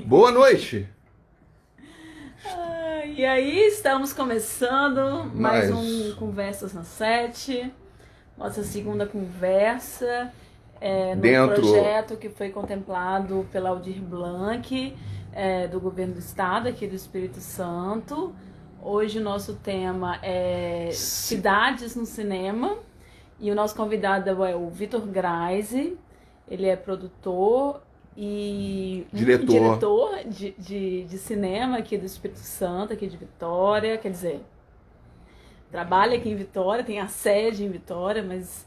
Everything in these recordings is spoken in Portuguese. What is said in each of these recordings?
Boa noite! E aí, estamos começando mais um Mas Conversas na Sete, nossa segunda conversa no dentro, projeto que foi contemplado pela Aldir Blanc, do Governo do Estado aqui do Espírito Santo. Hoje o nosso tema é se- Cidades no Cinema e o nosso convidado é o Vitor Graise. Ele é produtor e diretor, diretor de cinema aqui do Espírito Santo, aqui de Vitória. Quer dizer, trabalha aqui em Vitória, tem a sede em Vitória, mas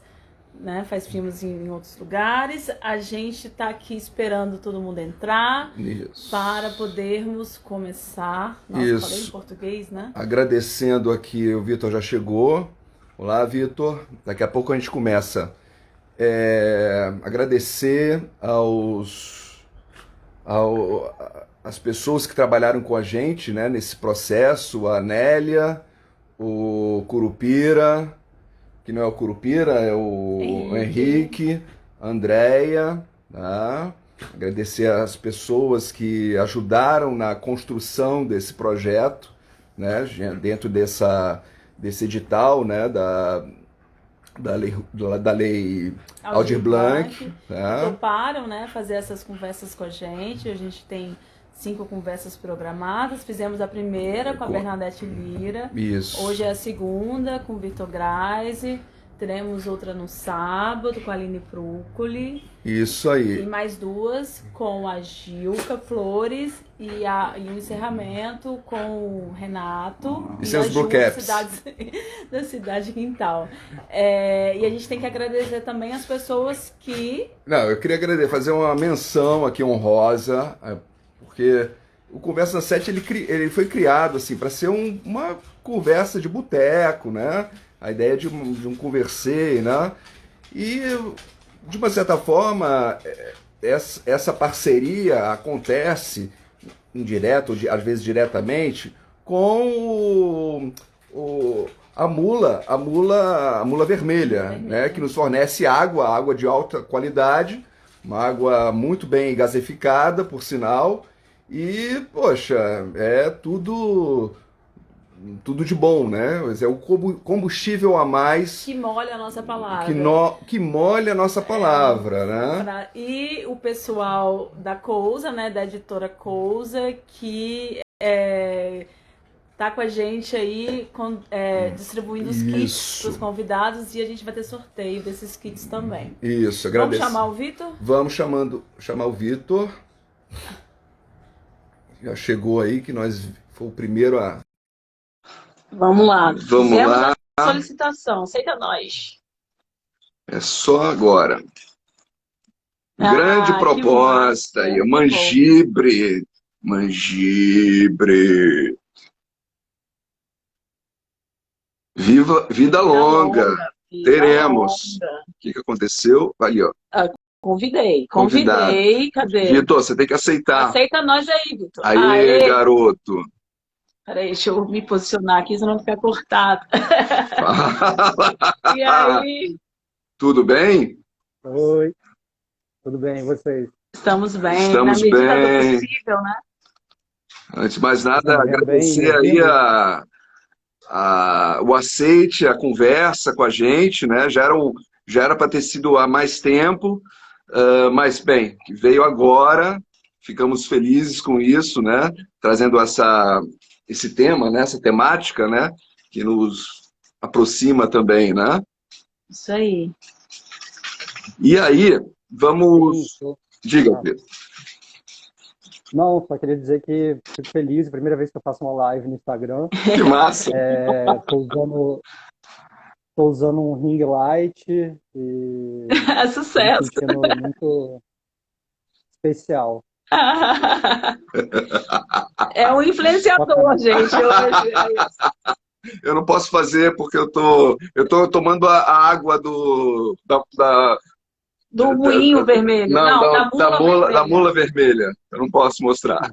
né, faz filmes em outros lugares. A gente está aqui esperando todo mundo entrar isso, para podermos começar. Nossa, falei em isso. português, né? Agradecendo aqui, o Vitor já chegou. Olá, Vitor. Daqui a pouco a gente começa. Agradecer às pessoas que trabalharam com a gente, né, nesse processo, a Nélia, o Curupira, que não é o Curupira, é o Henrique, a Andréia, tá? Agradecer às pessoas que ajudaram na construção desse projeto, né, dentro desse edital, né, da lei Aldir Aldir Blanc, Blanc, que tá? toparam, né, fazer essas conversas com a gente. A gente tem 5 conversas programadas. Fizemos a primeira com a Bernadette Lira. Isso, Hoje é a segunda com o Vitor Graise. Teremos outra no sábado com a Aline Prúcoli. isso E aí. mais 2 com a Gilca Flores e o encerramento com o Renato E e sem a os Blue Ju Caps. da Cidade Quintal. E a gente tem que agradecer também as pessoas que... Não, eu queria agradecer, fazer uma menção aqui honrosa, porque o Conversa na Sete ele foi criado assim para ser uma conversa de boteco, né? A ideia de um conversei, né? E de uma certa forma essa parceria acontece indireto, às vezes diretamente, com a mula vermelha, né, que nos fornece água de alta qualidade, uma água muito bem gaseificada, por sinal, e, poxa, é tudo de bom, né? É o combustível a mais Que molha a nossa que, palavra. no, que molha a nossa palavra, né? E o pessoal da Cousa, né, da editora Cousa, que tá com a gente aí distribuindo os kits para os Isso, convidados e a gente vai ter sorteio desses kits também. isso, Vamos agradeço. chamar o Vitor? Vamos chamar o Vitor. Já chegou aí que nós foi o primeiro a. Vamos lá. Vamos Fizemos lá, a solicitação. Aceita nós. é só agora. Grande Que proposta massa. aí, Que bom. Mangibre, Mangibre. Viva vida Vida longa. longa. Vida Teremos. longa. O que aconteceu? Ali, ó. Convidei. Convidado. Convidei. Cadê? Vitor, você tem que aceitar. Aceita nós aí, Vitor. Aê, Aê. garoto. Peraí, deixa eu me posicionar aqui, senão ficar cortado. E aí? Tudo bem? Oi, tudo bem, e vocês? Estamos bem, na Estamos medida do bem. possível, né? Antes de mais nada, Estão me vendo bem, me agradecer aí ouvindo? o aceite, a conversa com a gente, né? Já era para ter sido há mais tempo, mas bem, que veio agora, ficamos felizes com isso, né? Trazendo esse tema, né? Essa temática, né? Que nos aproxima também, né? Isso aí. E aí, Sim, vamos. Diga, ah, Pedro. não, só queria dizer que fico feliz, primeira vez que eu faço uma live no Instagram. Que massa! Tô usando um ring light e tô me Sucesso. sentindo muito especial. É um influenciador, Bacana. gente, hoje. É isso. Eu não posso fazer porque eu tô tomando a água Do moinho vermelho. não, Não, da da mula mula, da vermelha. mula vermelha. Eu não posso mostrar.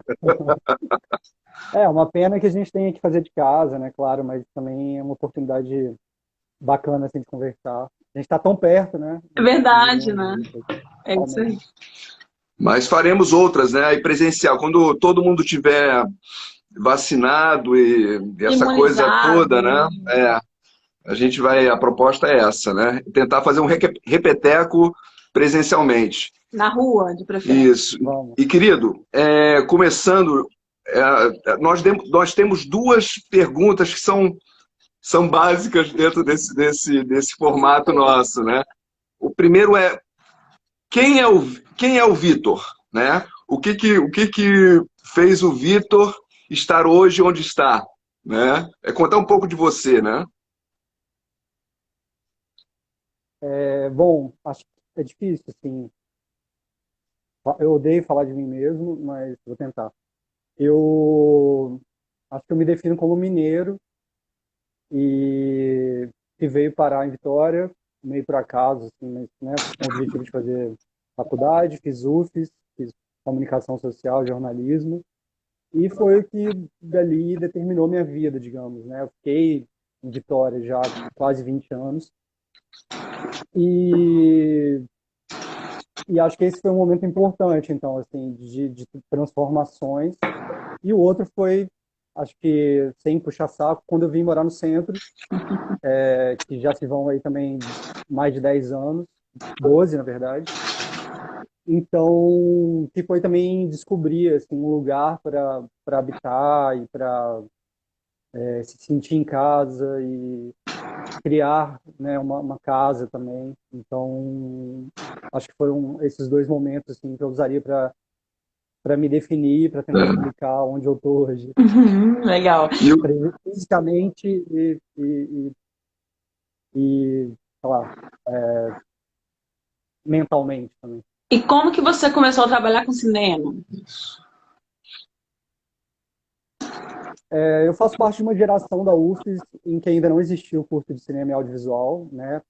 É uma pena que a gente tenha que fazer de casa, né, claro, mas também é uma oportunidade bacana assim, de conversar. A gente está tão perto, né? É E verdade, não né? junta, É isso aí. realmente. Mas faremos outras, né? Aí presencial, quando todo mundo tiver vacinado e essa coisa toda, né? A gente vai, a proposta é essa, né? Tentar fazer um repeteco presencialmente. Na rua, de preferência. Isso. Vamos. E, querido, começando, nós temos duas perguntas que são básicas dentro desse formato nosso, né? O primeiro é quem é o Vitor, né? O que que fez o Vitor estar hoje onde está, né? É contar um pouco de você, né? Bom, acho que é difícil, assim. Eu odeio falar de mim mesmo, mas vou tentar. Eu acho que eu me defino como mineiro e que veio parar em Vitória, meio por acaso, assim, mas, né, com o objetivo de fazer faculdade, fiz UFES, fiz comunicação social, jornalismo, e foi o que dali determinou minha vida, digamos, né? Eu fiquei em Vitória já há quase 20 anos e, e acho que esse foi um momento importante, então, assim, de transformações. E o outro foi, acho que sem puxar saco, quando eu vim morar no centro, que já se vão aí também mais de 10 anos, 12 na verdade. Então, que foi também descobrir assim, um lugar para habitar e para se sentir em casa e criar, né, uma casa também. Então, acho que foram esses dois momentos assim, que eu usaria para me definir, para tentar explicar onde eu estou hoje. Legal. Fisicamente e sei lá, mentalmente também. E como que você começou a trabalhar com cinema? Eu faço parte de uma geração da UFES em que ainda não existia o curso de cinema e audiovisual, né?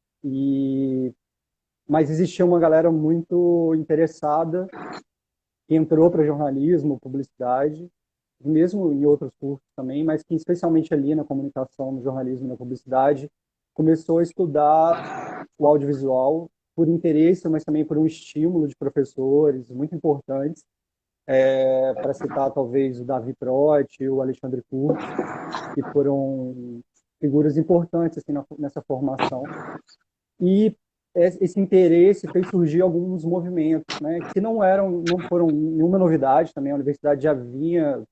Mas existia uma galera muito interessada que entrou para jornalismo, publicidade, mesmo em outros cursos também, mas que especialmente ali na comunicação, no jornalismo e na publicidade, começou a estudar o audiovisual por interesse, mas também por um estímulo de professores muito importantes, para citar talvez o Davi Proti, o Alexandre Kurtz, que foram figuras importantes assim, nessa formação. E esse interesse fez surgir alguns movimentos, né, que não foram nenhuma novidade também. A universidade já vinha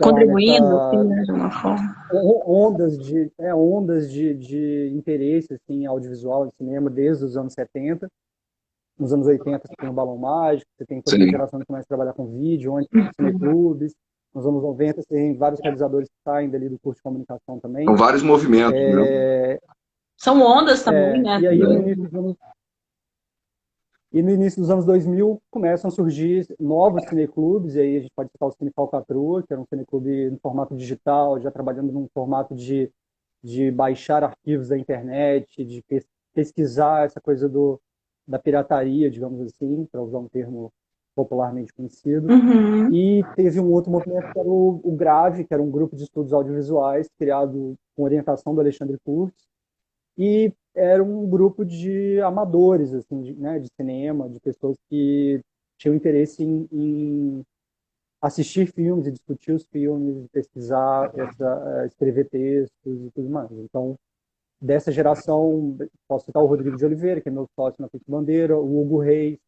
Contribuindo, assim, né, de uma forma. ondas de interesse assim, audiovisual e cinema desde os anos 70. Nos anos 80 você tem o Balão Mágico, você tem toda a geração que começa a trabalhar com vídeo, onde tem cineclubes. Nos anos 90 você tem vários realizadores que saem dali do curso de comunicação também. São vários movimentos, né? São ondas também, né? E aí no início dos anos 2000 começam a surgir novos cineclubes, e aí a gente pode citar o Cine Falcatrua, que era um cineclube no formato digital, já trabalhando num formato de baixar arquivos da internet, de pesquisar essa coisa da pirataria, digamos assim, para usar um termo popularmente conhecido. E teve um outro movimento que era o GRAVE, que era um grupo de estudos audiovisuais criado com orientação do Alexandre Kurtz, e era um grupo de amadores, assim, de cinema, de pessoas que tinham interesse em assistir filmes e discutir os filmes, pesquisar, escrever textos e tudo mais. Então, dessa geração, posso citar o Rodrigo de Oliveira, que é meu sócio na Pique Bandeira, o Hugo Reis,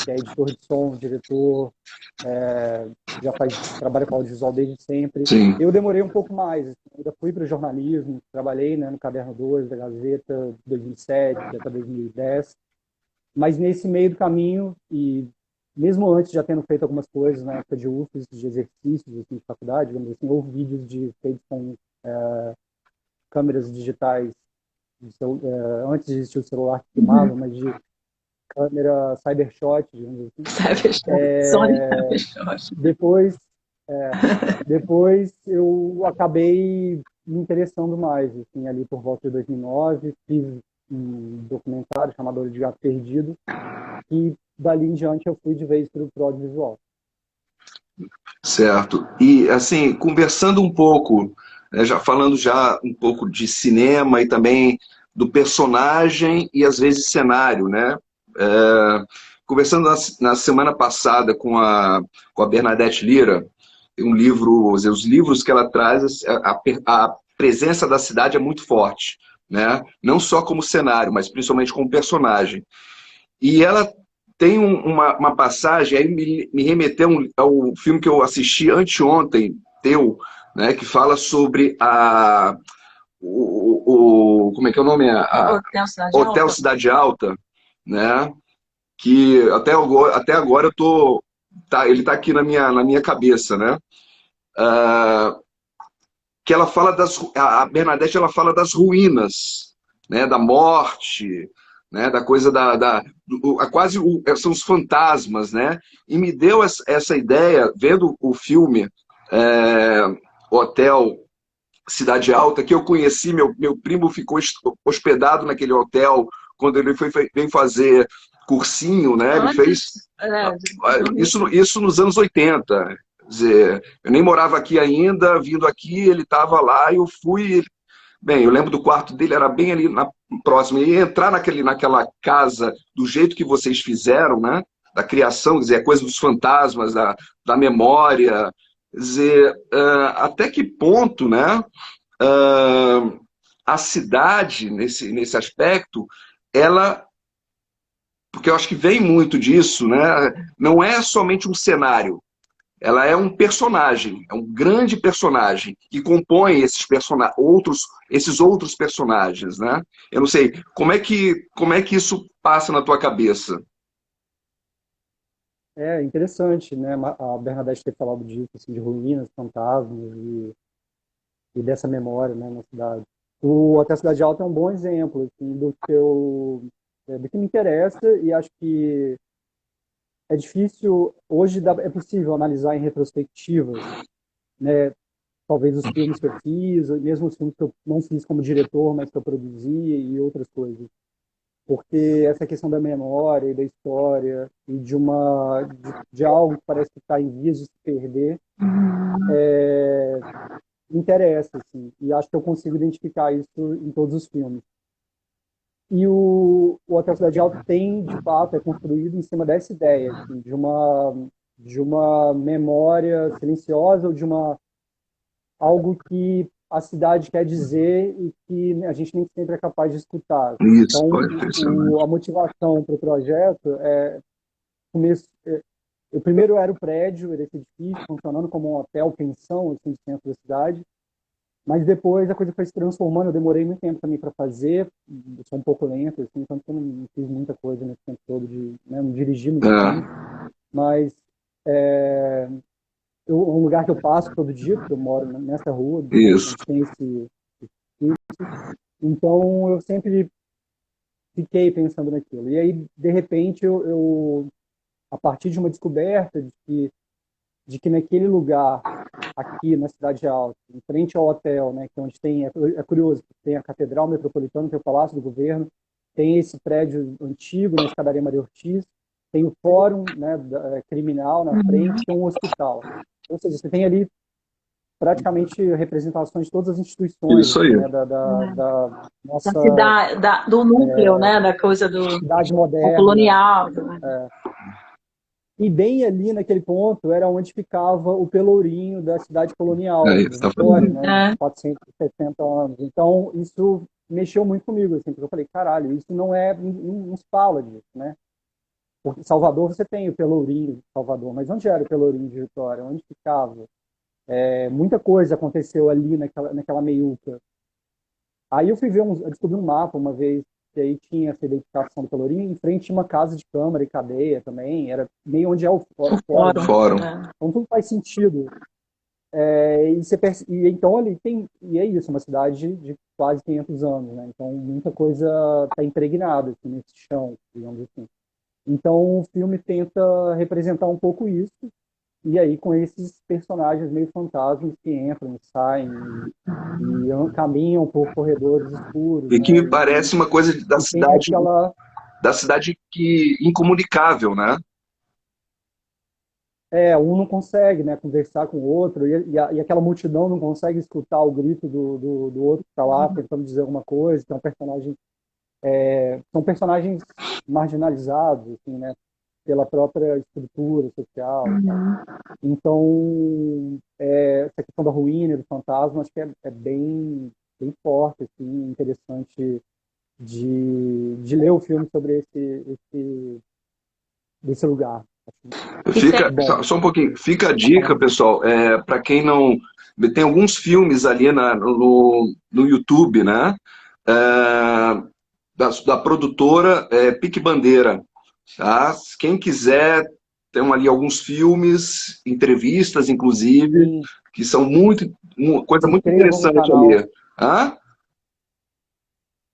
que é editor de som, diretor, trabalha com audiovisual desde sempre. Sim. Eu demorei um pouco mais, ainda fui para o jornalismo, trabalhei, né, no Caderno 2 da Gazeta, de 2007 até 2010, mas nesse meio do caminho, e mesmo antes já tendo feito algumas coisas na época de UFES, de exercícios assim, de faculdade, digamos assim, ou vídeos feitos com câmeras digitais, antes de existir o celular que filmava, mas de câmera Cybershot, digamos assim. Cybershot. Depois eu acabei me interessando mais, assim, ali por volta de 2009, fiz um documentário chamado Olho de Gato Perdido, e dali em diante eu fui de vez para o audiovisual. Certo. E, assim, conversando um pouco, falando já um pouco de cinema e também do personagem e, às vezes, cenário, né? Conversando na semana passada com a Bernadette Lira, um livro, os livros que ela traz, a presença da cidade é muito forte, né? Não só como cenário, mas principalmente como personagem. E ela tem uma passagem, aí me remeteu ao filme que eu assisti anteontem, teu, né, que fala sobre como é que é o nome? Hotel Cidade Alta, né? Que até agora ele está aqui na minha cabeça, né? Que ela fala a Bernadette, ela fala das ruínas, né? Da morte, né? Da coisa são os fantasmas, né? E me deu essa ideia, vendo o filme Hotel Cidade Alta, que eu conheci, meu primo ficou hospedado naquele hotel quando ele veio fazer cursinho, né? Ele fez isso nos anos 80. Quer dizer, eu nem morava aqui ainda, vindo aqui, ele estava lá, eu fui. Bem, eu lembro do quarto dele, era bem ali próximo. E entrar naquela casa do jeito que vocês fizeram, né? Da criação, quer dizer, a coisa dos fantasmas, da memória. Quer dizer, até que ponto, né? A cidade, nesse aspecto, ela. Porque eu acho que vem muito disso, né? Não é somente um cenário, ela é um personagem, é um grande personagem que compõe esses outros personagens, né? Eu não sei, como é que isso passa na tua cabeça? É interessante, né? A Bernadette ter falado disso, assim, de ruínas, fantasmas e dessa memória, né, na cidade. O Hotel Cidade Alta é um bom exemplo, assim, do que me interessa, e acho que é difícil, hoje é possível analisar em retrospectivas, né, talvez os filmes que eu fiz, mesmo os filmes que eu não fiz como diretor, mas que eu produzi e outras coisas. Porque essa questão da memória e da história e de algo que parece que está em vias de se perder, interessa, assim, e acho que eu consigo identificar isso em todos os filmes. E o Hotel Cidade Alta tem, de fato, é construído em cima dessa ideia, assim, de uma memória silenciosa ou algo que a cidade quer dizer e que a gente nem sempre é capaz de escutar. Isso, Então, é impressionante. a motivação para o projeto o primeiro era o prédio, esse edifício, funcionando como um hotel, pensão, assim, no centro da cidade. Mas depois a coisa foi se transformando, eu demorei muito tempo também para fazer, eu sou um pouco lento, assim, tanto que eu não fiz muita coisa nesse tempo todo, né, não dirigi muito tempo, mas é um lugar que eu passo todo dia, porque eu moro nessa rua, Isso. onde tem então eu sempre fiquei pensando naquilo. E aí, de repente, a partir de uma descoberta de que naquele lugar, aqui na Cidade Alta, em frente ao hotel, né, que é onde é curioso, tem a Catedral Metropolitana, tem o Palácio do Governo, tem esse prédio antigo, na Escadaria Maria Ortiz, tem o Fórum, né, Criminal na frente, tem um hospital. Ou seja, você tem ali praticamente representações de todas as instituições, Isso aí. né, da nossa do núcleo, né, da coisa cidade moderna, colonial. E bem ali naquele ponto era onde ficava o Pelourinho da cidade colonial, Isso, Vitória, né, de 460 anos. Então isso mexeu muito comigo, assim, porque eu falei, caralho, isso não se fala disso, né? Porque em Salvador você tem o Pelourinho de Salvador, mas onde era o Pelourinho de Vitória? Onde ficava? Muita coisa aconteceu ali naquela meiuca. Aí eu eu descobri um mapa uma vez, que aí tinha essa identificação do Pelourinho, em frente tinha uma casa de câmara e cadeia também, era meio onde é o fórum. Então tudo faz sentido. E então ali e é isso, uma cidade de quase 500 anos, né? Então muita coisa está impregnada assim, nesse chão, digamos assim. Então o filme tenta representar um pouco isso, e aí com esses personagens meio fantasmas que entram e saem e caminham por corredores escuros. E que Né? me parece uma coisa da cidade que incomunicável, né? Um não consegue, né, conversar com o outro, e aquela multidão não consegue escutar o grito do outro que está lá tentando dizer alguma coisa. Tem um personagem são personagens marginalizados, assim, né, pela própria estrutura social e tal. Uhum. Então, essa questão da ruína, e do fantasma, acho que é bem, bem forte, assim, interessante de ler o filme sobre desse lugar. Isso é Fica, Bom, só um pouquinho, fica a tá dica, falando. pessoal, para quem não. Tem alguns filmes ali no YouTube, né? É, da produtora Pique Bandeira. Tá? Quem quiser, tem ali alguns filmes, entrevistas, inclusive, Sim, que são coisa se muito inscrevam no interessante canal, ali. Hã?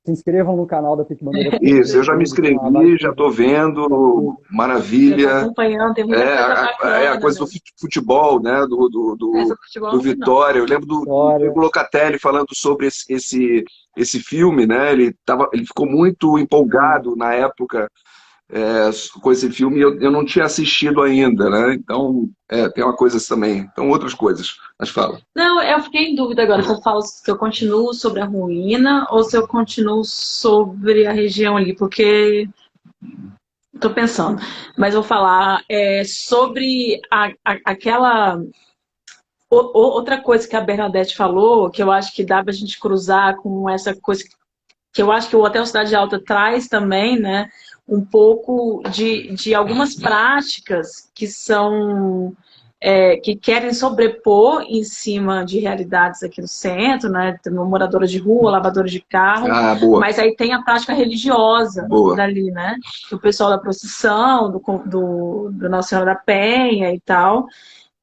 se inscrevam no canal da Pique Bandeira Filmes no Isso, eu já me YouTube, tem lá vários inscrevi, já filmes estou vendo, gratuitos. Já tô maravilha. acompanhando, tem muita É, coisa a bacana, coisa do né? futebol, né? Essa futebol Do não vi, não. Vitória. Eu lembro do História. Diego Locatelli falando sobre esse filme, né? Ele ficou muito Sim. empolgado na época com esse filme e eu não tinha assistido ainda, né? Então, tem uma coisa também. Então, outras coisas. Mas fala. Não, eu fiquei em dúvida agora se eu continuo sobre a ruína ou se eu continuo sobre a região ali, porque estou pensando. Mas vou falar sobre aquela. Outra coisa que a Bernadette falou, que eu acho que dá para a gente cruzar com essa coisa que eu acho que o Hotel Cidade Alta traz também, né? Um pouco de algumas práticas que são que querem sobrepor em cima de realidades aqui no centro, né? Tem moradores de rua, lavadores de carro, Ah, boa, mas aí tem a prática religiosa boa. dali, né? O pessoal da procissão, do Nossa Senhora da Penha e tal.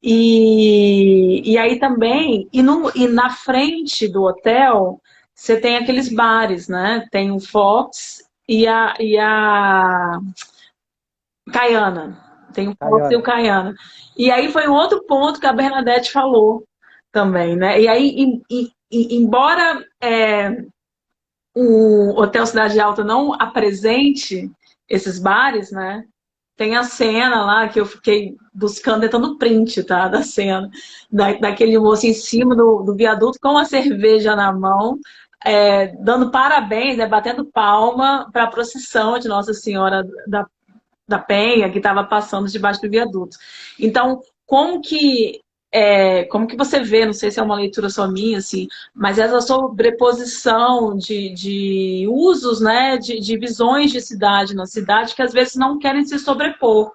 E aí também, e na frente do hotel, você tem aqueles bares, né? Tem o Fox e a Caiana. Tem o Fox e o Caiana. Caiana. E aí foi um outro ponto que a Bernadette falou também, né? E aí, embora o Hotel Cidade Alta não apresente esses bares, né? Tem a cena lá que eu fiquei buscando, tentando print, tá? Da cena. Daquele moço em cima do viaduto com a cerveja na mão, dando parabéns, né? Batendo palma para a procissão de Nossa Senhora da Penha, que estava passando debaixo do viaduto. Então, como que você vê, não sei se é uma leitura só minha, assim, mas essa sobreposição de usos, né, de visões de cidade na cidade que às vezes não querem se sobrepor,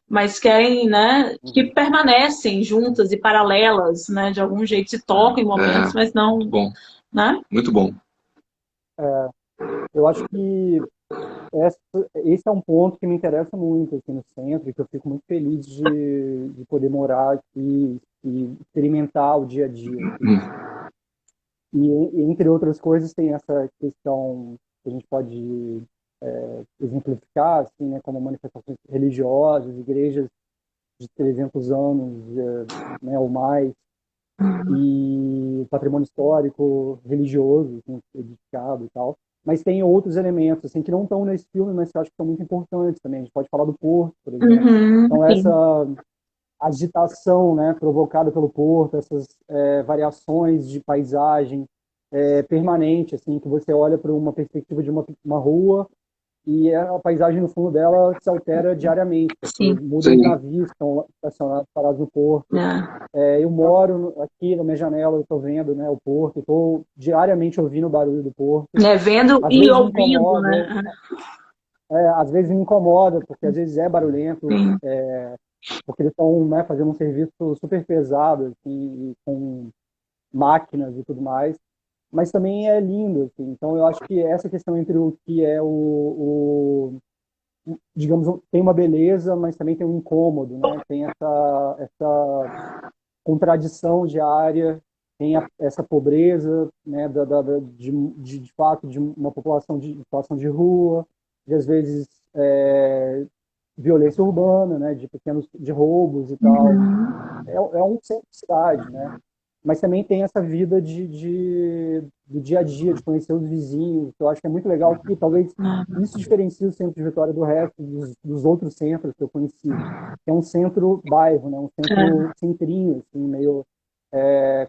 mas querem, né, que Uhum. permanecem juntas e paralelas, né, de algum jeito se tocam em momentos, mas Muito não, bom, né? muito bom. Eu acho que essa, esse é um ponto que me interessa muito aqui no centro, e que eu fico muito feliz de poder morar aqui e experimentar o dia a dia aqui. E entre outras coisas, tem essa questão que a gente pode exemplificar, assim, né, como manifestações religiosas, igrejas de 300 anos, né, ou mais, e patrimônio histórico, religioso, assim, edificado e tal. Mas tem outros elementos assim que não estão nesse filme, mas que eu acho que são muito importantes também. A gente pode falar do Porto, por exemplo. Uhum, Então essa sim. agitação, né, provocada pelo Porto, essas variações de paisagem permanente, assim, que você olha para uma perspectiva de uma rua e a paisagem no fundo dela se altera diariamente, porque Sim. mudam os Sim. navios que estão estacionados parados no porto. É. Eu moro aqui na minha janela, eu estou vendo, né, o porto, estou diariamente ouvindo o barulho do porto. Vendo Às e vezes me ouvindo, incomoda, né? às vezes me incomoda, porque às vezes é barulhento, Sim. porque eles estão, né, fazendo um serviço super pesado, assim, com máquinas e tudo mais, mas também é lindo, assim. Então eu acho que essa questão entre o que é digamos, tem uma beleza, mas também tem um incômodo, né? Tem essa contradição diária, tem essa pobreza, né, de fato de uma população de situação de rua, de às vezes violência urbana, né, de pequenos de roubos e tal. Uhum. É um centro de cidade, né? Mas também tem essa vida do dia a dia, de conhecer os vizinhos, que eu acho que é muito legal, que talvez isso diferencia o centro de Vitória do resto dos outros centros que eu conheci. É um centro bairro, né? Um É. centro centrinho, assim, meio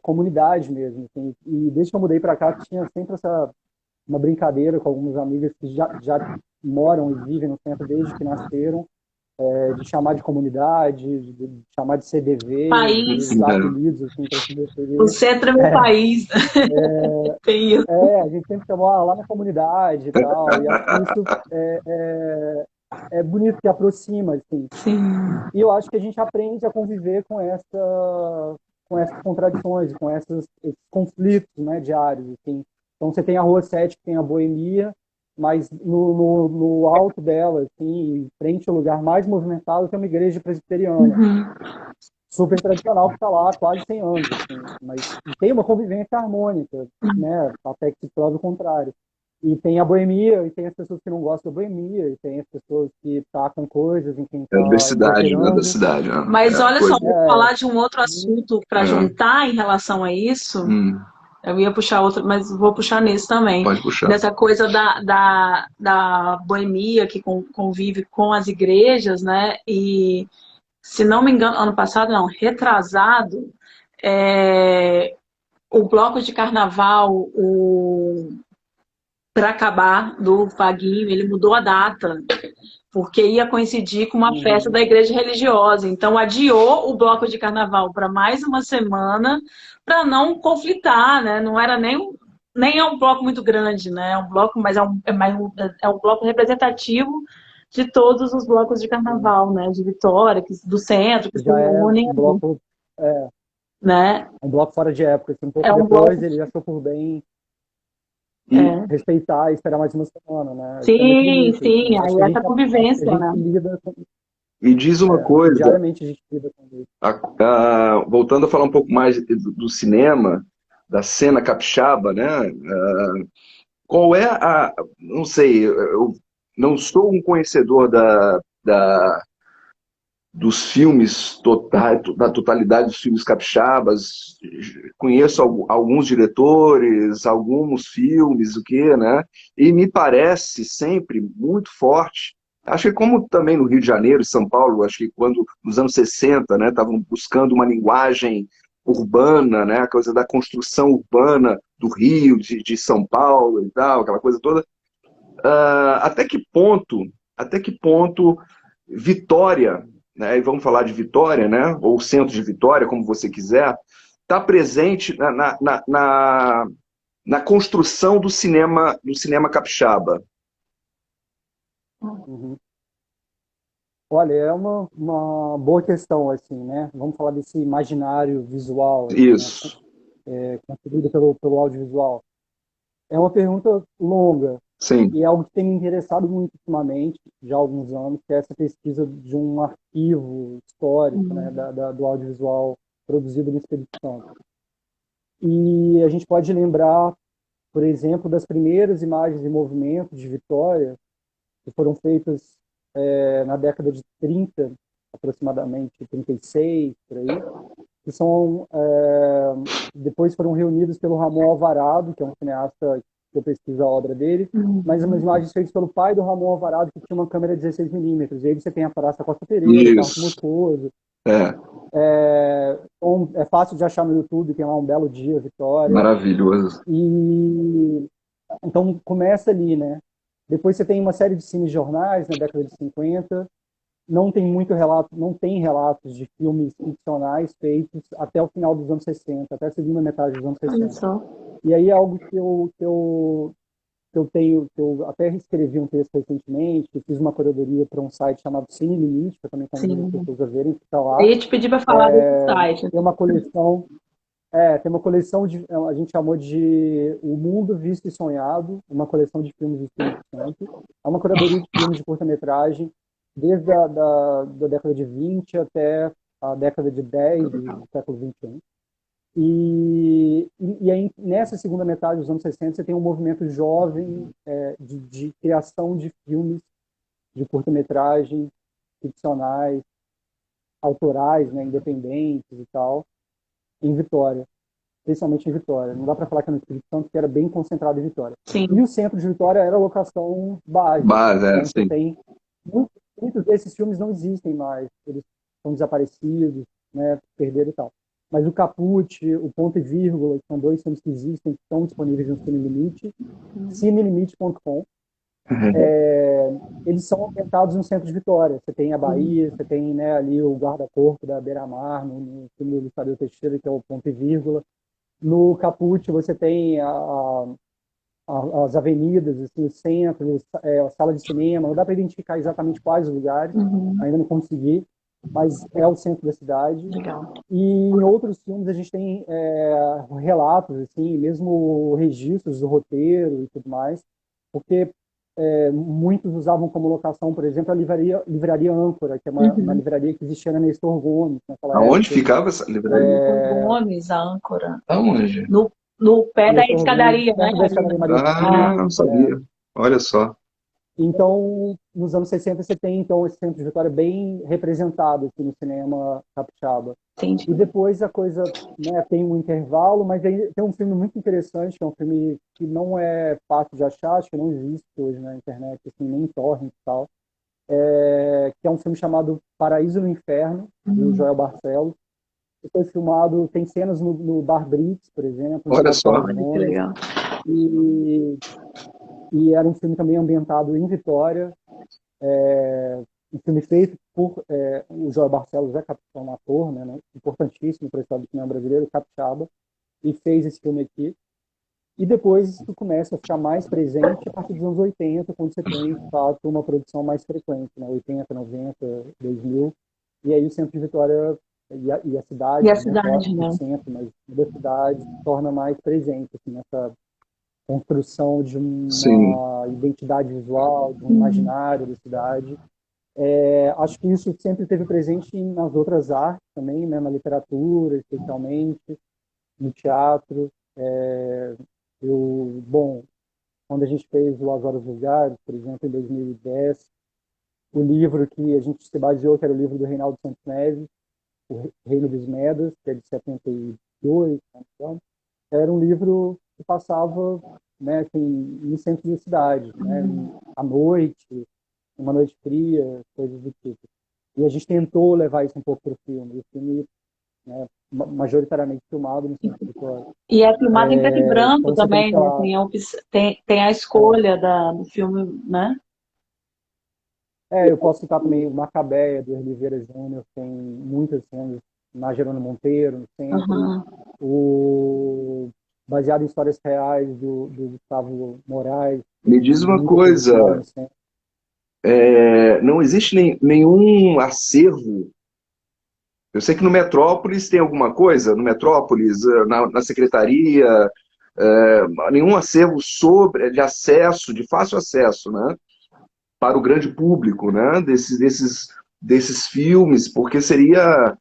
comunidade mesmo. Assim. E desde que eu mudei para cá, tinha sempre uma brincadeira com algumas amigas que já moram e vivem no centro desde que nasceram, de chamar de comunidade, de chamar de CDV, de País, usar Entendeu? apelidos assim, para se o referir. centro é meu país. Tem isso. A gente sempre chamou lá na comunidade e tal, e acho que isso é bonito, que aproxima, assim. Sim. E eu acho que a gente aprende a conviver com essas contradições, com esses conflitos, né, diários, assim. Então você tem a Rua 7, que tem a boemia, mas no alto dela, assim, em frente ao lugar mais movimentado, tem uma igreja presbiteriana, Uhum. super tradicional, que está lá há quase 100 anos, assim, mas tem uma convivência harmônica, né, até que se prove o contrário. E tem a boemia, e tem as pessoas que não gostam da boemia, e tem as pessoas que tacam coisas em quem É a está em diversidade, né, da veterano. cidade. Né? Mas olha só, Coisa. vou falar de um outro assunto para É. juntar em relação a isso. Hum, Eu ia puxar outro, mas vou puxar nesse também. pode puxar. Dessa coisa da boemia que convive com as igrejas, né? E, se não me engano, ano passado, não, retrasado, o bloco de carnaval, para acabar, do Vaguinho, ele mudou a data, porque ia coincidir com uma festa da igreja religiosa. Então, adiou o bloco de carnaval para mais uma semana, para não conflitar, né? Não era nem é um bloco muito grande, né? É um bloco, mas é um bloco representativo de todos os blocos de carnaval, né? De Vitória, do centro, que se Já é unem, é, né? um bloco fora de época, assim, um É pouco um depois bloco. ele achou por bem E, respeitar e esperar mais uma semana, né? Isso é muito Sim, bonito, sim, assim. aí essa Acho que a convivência, gente né? lida com, e diz uma acho que coisa, diariamente a gente lida com isso. voltando a falar um pouco mais do cinema, da cena capixaba, né? Qual é não sei, eu não sou um conhecedor dos filmes da totalidade dos filmes capixabas, conheço alguns diretores, alguns filmes, o que, né? E me parece sempre muito forte. Acho que como também no Rio de Janeiro e São Paulo, acho que quando nos anos 60, né, estavam buscando uma linguagem urbana, né, a coisa da construção urbana do Rio, de São Paulo e tal, aquela coisa toda. Até que ponto Vitória, né, e vamos falar de Vitória, né, ou centro de Vitória, como você quiser, está presente na construção do cinema capixaba. Uhum. Olha, é uma boa questão, assim, né? Vamos falar desse imaginário visual, assim, né? Isso, Construído pelo audiovisual. É uma pergunta longa sim. e é algo que tem me interessado muito ultimamente, já há alguns anos, que é essa pesquisa de um arquivo histórico, né, do audiovisual produzido no Espírito Santo. E a gente pode lembrar, por exemplo, das primeiras imagens em movimento de Vitória, que foram feitas na década de 30, aproximadamente 36, por aí, que são, depois foram reunidos pelo Ramon Alvarado, que é um cineasta que eu pesquiso a obra dele, mas umas imagens feitas pelo pai do Ramon Alvarado, que tinha uma câmera 16mm. E aí você tem a Praça Costa Pereira, Carlos Isso. Moscoso. É. É fácil de achar no YouTube, tem lá Um Belo Dia, Vitória. Maravilhoso. E então começa ali, né? Depois você tem uma série de cinejornais na década de 50. Não tem muito relato, não tem relatos de filmes ficcionais feitos até o final dos anos 60, até a segunda metade dos anos 60. E aí é algo que eu até escrevi um texto recentemente, que fiz uma curadoria para um site chamado Cine Limite, que eu também convido as pessoas a verem, que está lá. Eu ia te pedir para falar desse site. Tem uma coleção, de, a gente chamou de O Mundo Visto e Sonhado, uma coleção de filmes do Espírito Santo. É uma curadoria de filmes de curta-metragem, desde da década de 20 até a década de 10 do século 21. E aí, nessa segunda metade dos anos 60, você tem um movimento jovem de criação de filmes de curta-metragem, ficcionais, autorais, né, independentes e tal, em Vitória, especialmente em Vitória. Não dá para falar que é no Espírito Santo, que era bem concentrado em Vitória. Sim. E o centro de Vitória era a locação básica. Então, você tem muitos desses filmes não existem mais, eles estão desaparecidos, né, perderam e tal. mas o Caput, o Ponto e Vírgula, que são dois filmes que existem, que estão disponíveis no Cine Limite, cinelimite.com. Eles são ambientados no centro de Vitória. Você tem a Bahia, você tem, né, ali o guarda-corpo da Beira-Mar, no filme do Fábio Teixeira, que é o Ponto e Vírgula. No Caput, você tem as avenidas, assim, o centro, a sala de cinema. Não dá para identificar exatamente quais os lugares, ainda não consegui, mas é o centro da cidade. Legal. E em outros filmes a gente tem relatos, assim, mesmo registros do roteiro e tudo mais, porque muitos usavam como locação, por exemplo, a livraria Âncora, que é uma livraria que existia na Nestor Gomes naquela Aonde época. ficava essa livraria? Gomes, a Âncora. Aonde? No pé da Nestor escadaria, Gomes, né? perto da escadaria Maria. Não sabia. Olha só. Então, nos anos 60, você tem então esse centro de Vitória bem representado aqui no cinema capixaba. Entendi. E depois a coisa, né, tem um intervalo, mas tem um filme muito interessante, que é um filme que não é fácil de achar, acho que não existe hoje na internet, assim, nem em torrent e tal, que é um filme chamado Paraíso no Inferno, do Joel Barcelos. Que foi filmado, tem cenas no Bar Brix, por exemplo. Olha só. Olha que legal. E era um filme também ambientado em Vitória, um filme feito por o Joel Barcelos, é um ator, né, importantíssimo para a história do cinema brasileiro, capixaba, e fez esse filme aqui. E depois isso começa a ficar mais presente a partir dos anos 80, quando você tem, de fato, uma produção mais frequente, né, 80, 90, 2000, e aí o centro de Vitória e a cidade, né? O centro, mas a cidade se torna mais presente, assim, nessa construção de uma identidade visual, de um imaginário da cidade. Acho que isso sempre esteve presente nas outras artes também, né, na literatura, especialmente, no teatro. Quando a gente fez o As Horas Vulgares, por exemplo, em 2010, o livro que a gente se baseou, que era o livro do Reinaldo Santos Neves, O Reino dos Medas, que é de 72, então, era um livro que passava, né, assim, no centro da cidade, né, à noite, uma noite fria, coisas do tipo. E a gente tentou levar isso um pouco para o filme. O filme, né, majoritariamente filmado no centro da Vitória. E é filmado em preto e branco então também, né? Tem a escolha do filme, né? Eu posso citar também o Macabéia, do Oliveira Júnior, tem muitas cenas na Jerônimo Monteiro, no centro. Baseado em histórias reais do Gustavo Moraes. Me diz uma coisa, não existe nenhum acervo. Eu sei que no Metrópolis tem alguma coisa, no Metrópolis, na secretaria, nenhum acervo de acesso, de fácil acesso, né, para o grande público, né, desses filmes, porque seria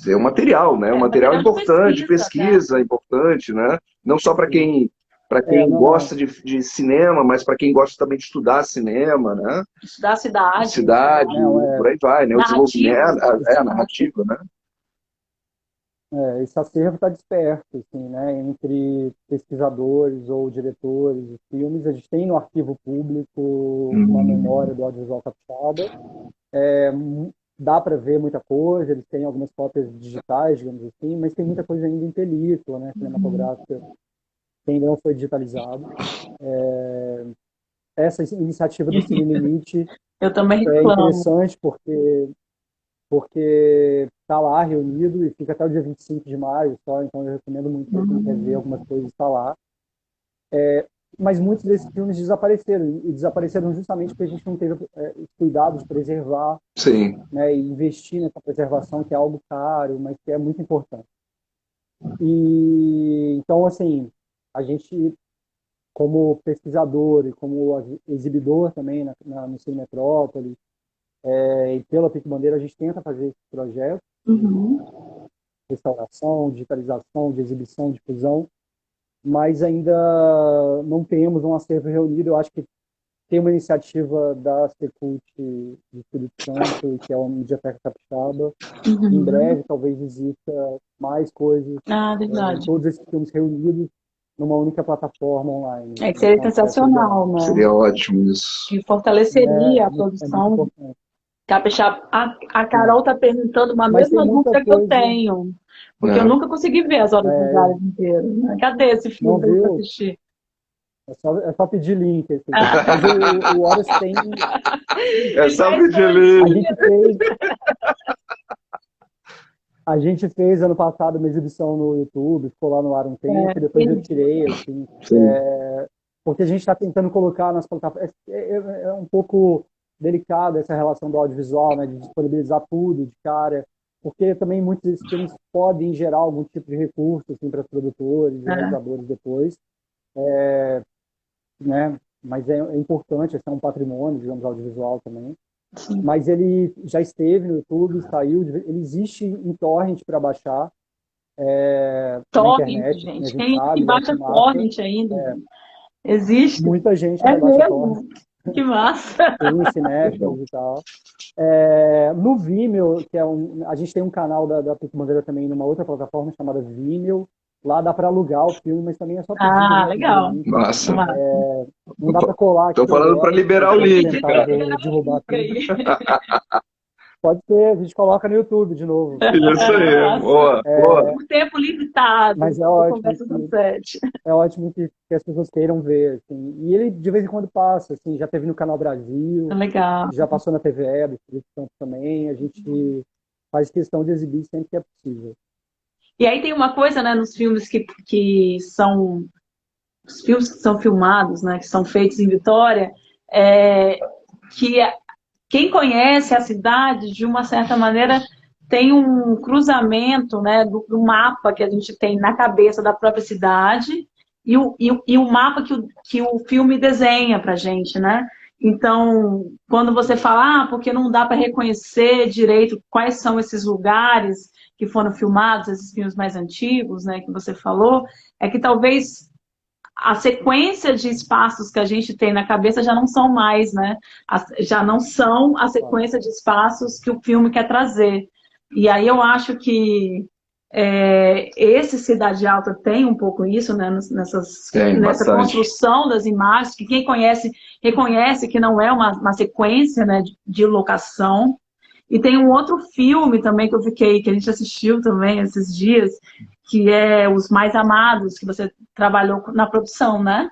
um material, né, um material importante, pesquisa importante, né, não só para quem gosta de cinema, mas para quem gosta também de estudar cinema, né? Estudar a cidade. Cidade, por aí vai, né? O desenvolvimento, a narrativa, né? Esse acervo está disperso, assim, né? Entre pesquisadores ou diretores de filmes. A gente tem no arquivo público uma memória do audiovisual capixaba. Dá para ver muita coisa, eles têm algumas cópias digitais, digamos assim, mas tem muita coisa ainda em película, né? Cinematográfica, que ainda não foi digitalizado. Essa iniciativa do Cine Limite eu também é interessante porque está lá reunido e fica até o dia 25 de maio só, então eu recomendo muito para quem quer ver algumas coisas, está lá. Mas muitos desses filmes desapareceram, e desapareceram justamente porque a gente não teve cuidado de preservar, né, e investir nessa preservação, que é algo caro, mas que é muito importante. E então, assim, a gente, como pesquisador e como exibidor também no Cine Metrópole, e pela Pique Bandeira, a gente tenta fazer esse projeto, restauração, digitalização, de exibição, difusão, mas ainda não temos um acervo reunido. Eu acho que tem uma iniciativa da Secult do Espírito Santo, que é uma Mediateca Capixaba. Em breve, talvez exista mais coisas, todos esses filmes reunidos numa única plataforma online. Seria sensacional, né? Seria ótimo isso. E fortaleceria a produção. Capixaba. A Carol tá perguntando uma Mas tem mesma muita dúvida que eu coisa. tenho. Porque eu nunca consegui ver As Horas Vulgares inteiro, né? Cadê esse Não filme pra eu viu? assistir? É só pedir link, assim. Mas o Horas tem. É só pedir A link. gente fez. A gente fez ano passado uma exibição no YouTube, ficou lá no ar um tempo, e depois eu tirei, assim, porque a gente está tentando colocar nas plataformas. É um pouco delicado essa relação do audiovisual, né, de disponibilizar tudo de cara, porque também muitos desses filmes podem gerar algum tipo de recurso assim, para os produtores, realizadores depois, né? Mas é importante, esse é um patrimônio, digamos, audiovisual também. Sim. Mas ele já esteve no YouTube, saiu, ele existe em torrent para baixar na Torrent, internet, gente. a gente Quem sabe, baixa massa. torrent ainda? Existe? Muita gente É baixa mesmo? torrent, Que massa! tem Cinéfilos e tal. No Vimeo, que a gente tem um canal da Pique Bandeira também numa outra plataforma chamada Vimeo. Lá dá para alugar o filme, mas também é só pedir. Ah, né, legal. link. Massa. Não dá para colar aqui Tô falando agora, para liberar o porque link, tentaram cara. derrubar tudo. Pode ser, a gente coloca no YouTube de novo. Isso aí. Boa, boa. Por tempo limitado. Mas Conversa do set. é ótimo que as pessoas queiram ver. Assim. E ele, de vez em quando, passa. Assim, já teve no Canal Brasil, Legal. já passou na TVE, do Espírito Santo também. A gente faz questão de exibir sempre que é possível. E aí tem uma coisa, né, nos filmes que são... Os filmes que são filmados, né, que são feitos em Vitória, que quem conhece a cidade, de uma certa maneira, tem um cruzamento, né, do mapa que a gente tem na cabeça da própria cidade e o mapa que o filme desenha para a gente, né? Então, quando você fala, porque não dá para reconhecer direito quais são esses lugares que foram filmados, esses filmes mais antigos, né, que você falou, é que talvez a sequência de espaços que a gente tem na cabeça já não são mais, né? Já não são a sequência de espaços que o filme quer trazer. E aí eu acho que esse Cidade Alta tem um pouco isso, né? Nessa construção das imagens, que quem conhece, reconhece que não é uma sequência, né, de locação. E tem um outro filme também que a gente assistiu também esses dias, que é Os Mais Amados, que você trabalhou na produção, né?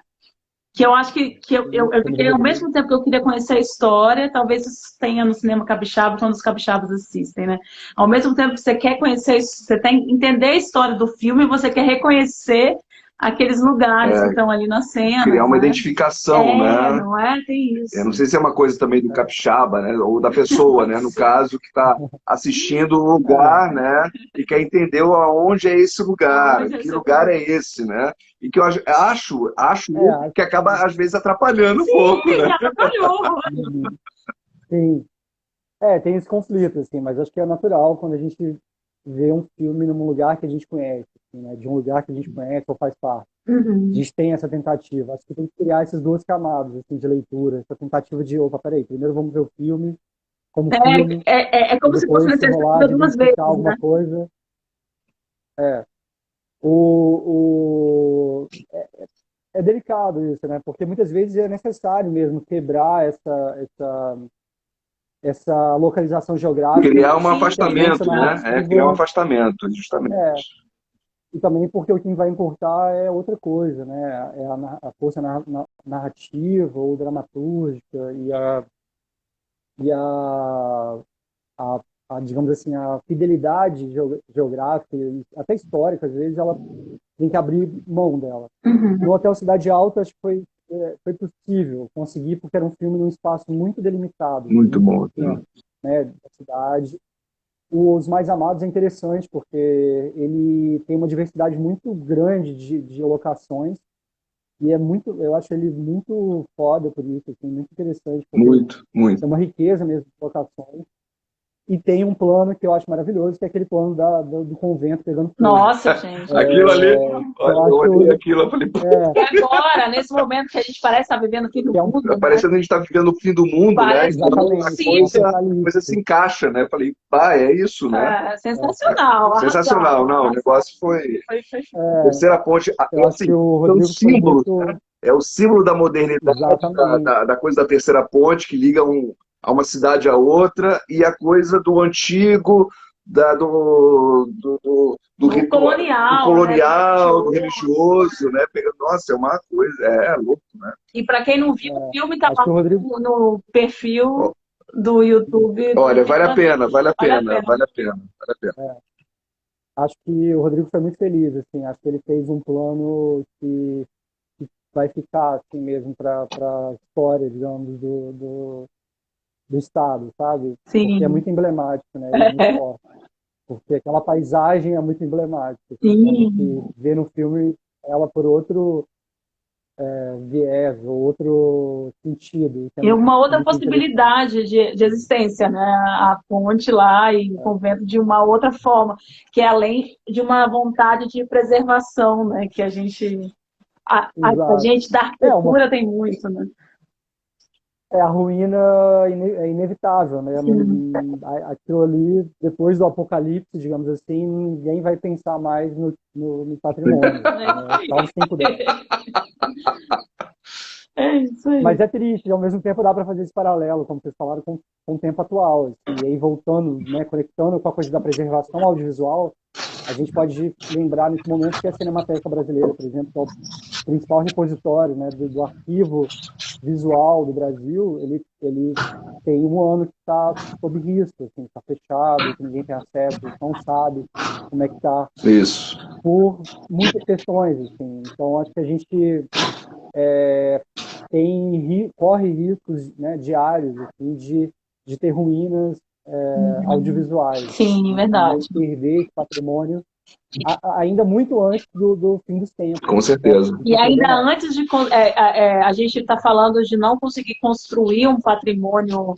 Que eu acho que eu fiquei, ao mesmo tempo que eu queria conhecer a história, talvez isso tenha no cinema capixaba, quando os capixabas assistem, né? Ao mesmo tempo que você quer conhecer, você tem que entender a história do filme, você quer reconhecer aqueles lugares que estão ali na cena. Criar uma identificação, né? Não é? Tem isso. Eu não sei se é uma coisa também do capixaba, né? Ou da pessoa, né? No caso, que está assistindo o lugar, né? E quer entender aonde é esse lugar, que lugar é esse, né? E que eu acho que acaba, às vezes, atrapalhando um pouco, né? Atrapalhou. Sim. Tem esse conflito, assim, mas acho que é natural quando a gente vê um filme num lugar que a gente conhece, assim, né? De um lugar que a gente conhece ou faz parte. A gente tem essa tentativa. Acho que tem que criar essas duas camadas assim, de leitura. Essa tentativa de, peraí, primeiro vamos ver o filme, como filme. É como se fosse necessário duas vezes, alguma né? coisa. É delicado isso, né? Porque muitas vezes é necessário mesmo quebrar essa localização geográfica. Criar um afastamento, né? Criar um afastamento, justamente. E também porque o que vai importar é outra coisa, né? É a força narrativa ou dramatúrgica digamos assim, a fidelidade geográfica, até histórica, às vezes, ela tem que abrir mão dela. No Hotel Cidade Alta, acho que foi possível conseguir, porque era um filme num espaço muito delimitado. Muito bom. Né, da cidade. Os Mais Amados é interessante, porque ele tem uma diversidade muito grande de locações, e eu acho ele muito foda por isso, assim, muito interessante. Muito. É uma riqueza mesmo de locações. E tem um plano que eu acho maravilhoso, que é aquele plano do convento pegando fogo. Nossa, gente. Aquilo ali, eu olhei aquilo, eu falei... E agora, nesse momento que a gente parece estar vivendo o fim do mundo... Parecendo que a gente está vivendo o fim do mundo, né? A coisa se encaixa, né? Eu falei, é isso, né? Sensacional. Sensacional, não, o negócio foi... Terceira ponte, assim, é um símbolo, né? É o símbolo da modernidade, da coisa da terceira ponte, que liga a uma cidade a outra, e a coisa do antigo, do Do ritual, do colonial, né? Do colonial, do religioso. religioso, né? Nossa, é uma coisa, é louco, né? E para quem não viu, o filme tá Acho lá que o Rodrigo, no perfil do YouTube do Olha, vale a Vitor. pena, vale a Vale a pena, pena. vale a pena, vale a pena. acho que o Rodrigo foi muito feliz, assim, acho que ele fez um plano que vai ficar assim mesmo para a história, digamos, do estado, sabe? Porque é Sim. muito emblemático, né? E é muito forte. Porque aquela paisagem é muito emblemática. Assim, então a Sim. gente vê no filme ela por outro viés, ou outro sentido, que é E uma outra muito interessante. possibilidade de existência, né? A ponte lá e o convento de uma outra forma, que é além de uma vontade de preservação, né? Que a Exato. gente da É, uma, arquitetura tem muito, né? é a ruína é inevitável, né? Sim. Aquilo ali, depois do apocalipse, digamos assim, ninguém vai pensar mais no patrimônio, né? Salvo quem puder. É isso aí. Mas é triste, ao mesmo tempo dá para fazer esse paralelo, como vocês falaram, com o tempo atual. Assim, e aí, voltando, né, conectando com a coisa da preservação audiovisual, a gente pode lembrar nesse momento que a Cinemateca Brasileira, por exemplo, que é o principal repositório, né, do arquivo visual do Brasil, ele tem um ano que está sob risco, assim, está fechado, que ninguém tem acesso, não sabe como é que está, Isso. por muitas questões. Assim. Então, acho que a gente corre riscos, né, diários assim, de ter ruínas audiovisuais, Sim, e verdade. perder esse patrimônio ainda muito antes do fim dos tempos, Com né, certeza. do E que ainda problemático. antes a gente está falando de não conseguir construir um patrimônio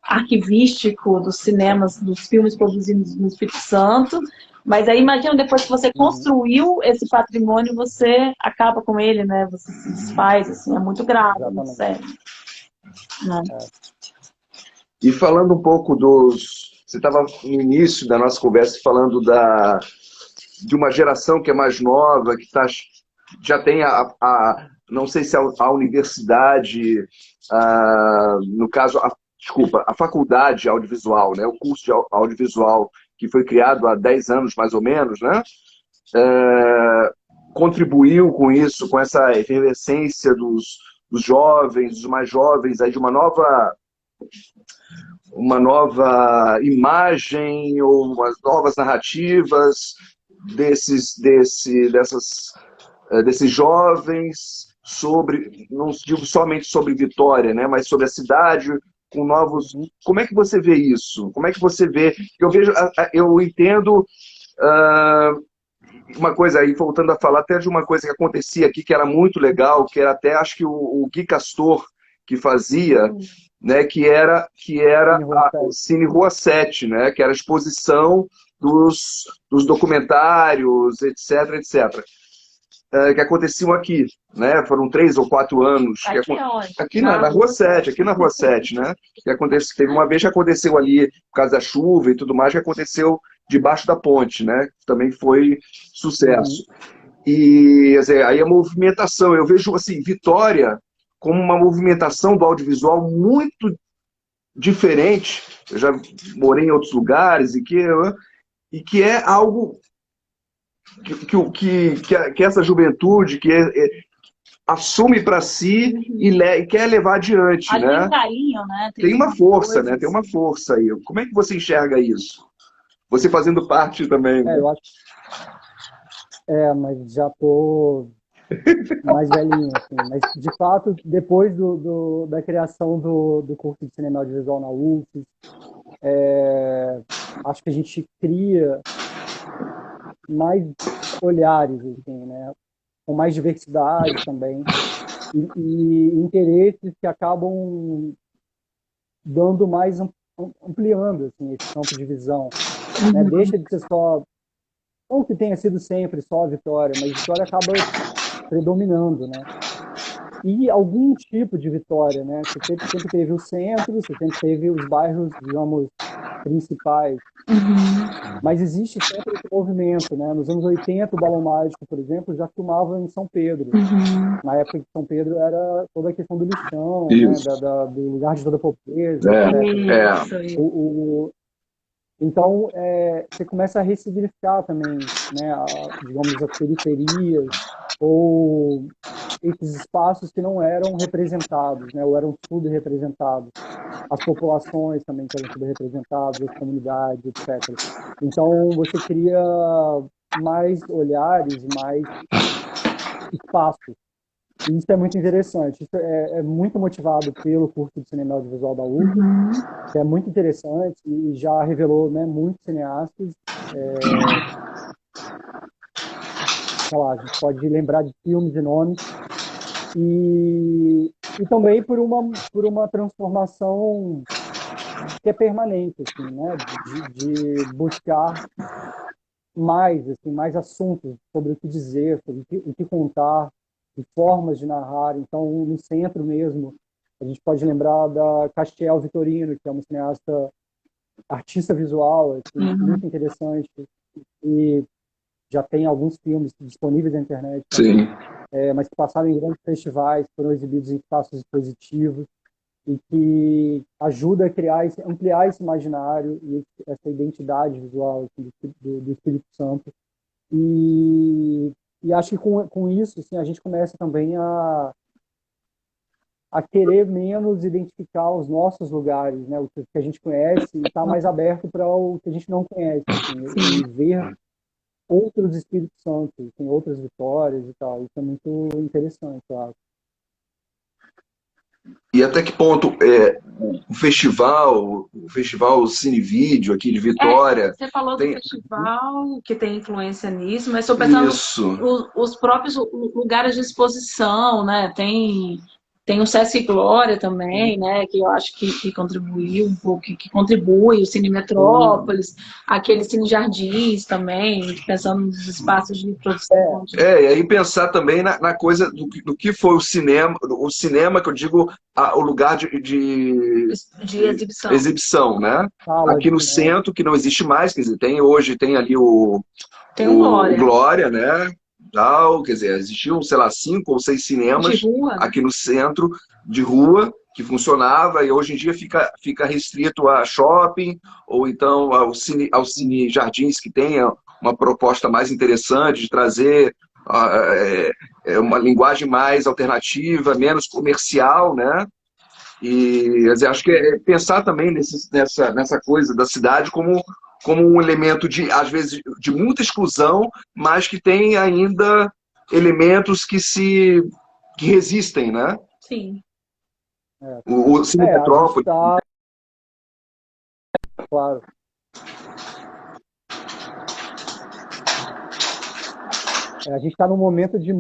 arquivístico dos cinemas, dos filmes produzidos no Espírito Santo, mas aí imagina depois que você Uhum, construiu esse patrimônio, você acaba com ele, né? Você se desfaz, assim, é muito grave, é muito exatamente. sério. Né? E falando um pouco Você estava no início da nossa conversa falando de uma geração que é mais nova, que já tem não sei se a universidade, no caso, desculpa, a faculdade audiovisual, né, o curso de audiovisual que foi criado há 10 anos mais ou menos, né, contribuiu com isso, com essa efervescência dos jovens, dos mais jovens, aí de uma nova imagem ou umas novas narrativas desses jovens sobre, não digo somente sobre Vitória, né, mas sobre a cidade, com novos. Uhum, Como é que você vê isso? Como é que você vê? Eu entendo uma coisa aí, voltando a falar até de uma coisa que acontecia aqui que era muito legal, que era até acho que o Gui Castor que fazia, né, que era Cine Rua o 7. Cine Rua 7, né, que era a exposição dos documentários, etc, etc, que aconteciam aqui, né, foram 3 ou 4 anos. Aqui é onde? Aqui na Rua 7, aqui na Rua 7, né, teve uma vez que aconteceu ali, por causa da chuva e tudo mais, que aconteceu debaixo da ponte, né, que também foi Uhum, sucesso. E quer dizer, aí a movimentação, eu vejo assim, Vitória como uma movimentação do audiovisual muito diferente. Eu já morei em outros lugares e que é algo que essa juventude assume para si e quer levar adiante, Ali tem um né? carinho, né? Tem uma força, coisa, né? Tem uma assim. força aí. Como é que você enxerga isso? Você fazendo parte também, né? eu acho, mas já tô mais velhinho, assim. Mas, de fato, depois da criação do curso de cinema audiovisual na UFES, acho que a gente cria mais olhares, assim, né? Com mais diversidade também, e interesses que acabam dando mais, ampliando, assim, esse campo de visão, né? Deixa de ser só, não que tenha sido sempre só a Vitória, mas Vitória acaba predominando, né? E algum tipo de Vitória, né? Você sempre teve o centro, você sempre teve os bairros, digamos, principais. Mas existe sempre esse movimento, né? Nos anos 80, o Balão Mágico, por exemplo, já filmava em São Pedro. Na época que São Pedro era toda a questão do lixão, né? Isso. Do lugar de toda a pobreza, etc. Então, você começa a ressignificar também, né, digamos, as periferias ou esses espaços que não eram representados, né, ou eram subrepresentados. As populações também que eram subrepresentadas, as comunidades, etc. Então, você cria mais olhares, mais espaços. E isso é muito interessante. Isso é muito motivado pelo curso de cinema audiovisual da UF, que é muito interessante e já revelou, né, muitos cineastas. Sei lá, a gente pode lembrar de filmes e nomes. E também por uma transformação que é permanente, assim, né, de buscar mais, assim, mais assuntos sobre o que dizer, sobre o que contar, de formas de narrar. Então, no centro mesmo, a gente pode lembrar da Castiel Vitorino, que é uma cineasta, artista visual, assim, muito interessante, e já tem alguns filmes disponíveis na internet também, mas que passaram em grandes festivais, foram exibidos em espaços expositivos, e que ajuda a criar, ampliar esse imaginário e essa identidade visual, assim, do Espírito Santo. E acho que com isso, assim, a gente começa também a querer menos identificar os nossos lugares, né, o que a gente conhece, e estar mais aberto para o que a gente não conhece, assim, e ver outros Espíritos Santos, tem outras vitórias e tal. Isso é muito interessante, eu acho. E até que ponto o festival Cinevídeo aqui de Vitória... Você falou do festival que tem influência nisso, mas estou pensando os próprios lugares de exposição, né? Tem o Sesc Glória também, né? Que eu acho que contribuiu um pouco, que contribui, o Cine Metrópolis, aquele Cine Jardins também, pensando nos espaços de produção. E aí pensar também na coisa do que foi o cinema que eu digo, o lugar de exibição, né? Aqui no centro, que não existe mais, quer dizer, hoje tem ali o Glória, né? Quer dizer, existiam, sei lá, 5 ou 6 cinemas aqui no centro, de rua, que funcionava, e hoje em dia fica restrito a shopping, ou então ao Cine Jardins, que tem uma proposta mais interessante de trazer uma linguagem mais alternativa, menos comercial, né? E quer dizer, acho que é pensar também nessa coisa da cidade como um elemento às vezes, de muita exclusão, mas que tem ainda elementos que resistem, né? Sim. O Cine Metrópole. Claro. A gente está num momento de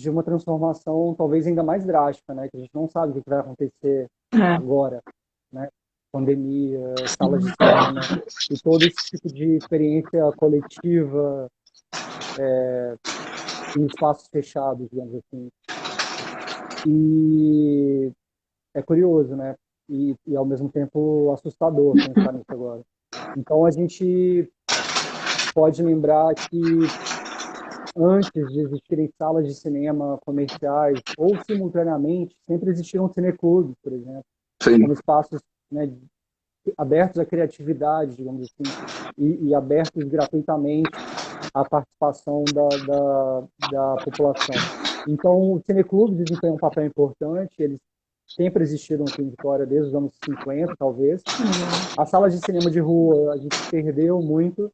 uma transformação talvez ainda mais drástica, né? Que a gente não sabe o que vai acontecer agora, né? Pandemia, salas de cinema e todo esse tipo de experiência coletiva em espaços fechados, digamos assim. E é curioso, né? E ao mesmo tempo assustador pensar nisso agora. Então a gente pode lembrar que antes de existirem salas de cinema comerciais ou simultaneamente, sempre existiram cineclubes, por exemplo, como espaços, né, abertos à criatividade, digamos assim, e abertos gratuitamente à participação da população. Então, os cineclubes desempenham um papel importante, eles sempre existiram aqui em Vitória desde os anos 50, talvez. As salas de cinema de rua, a gente perdeu muito.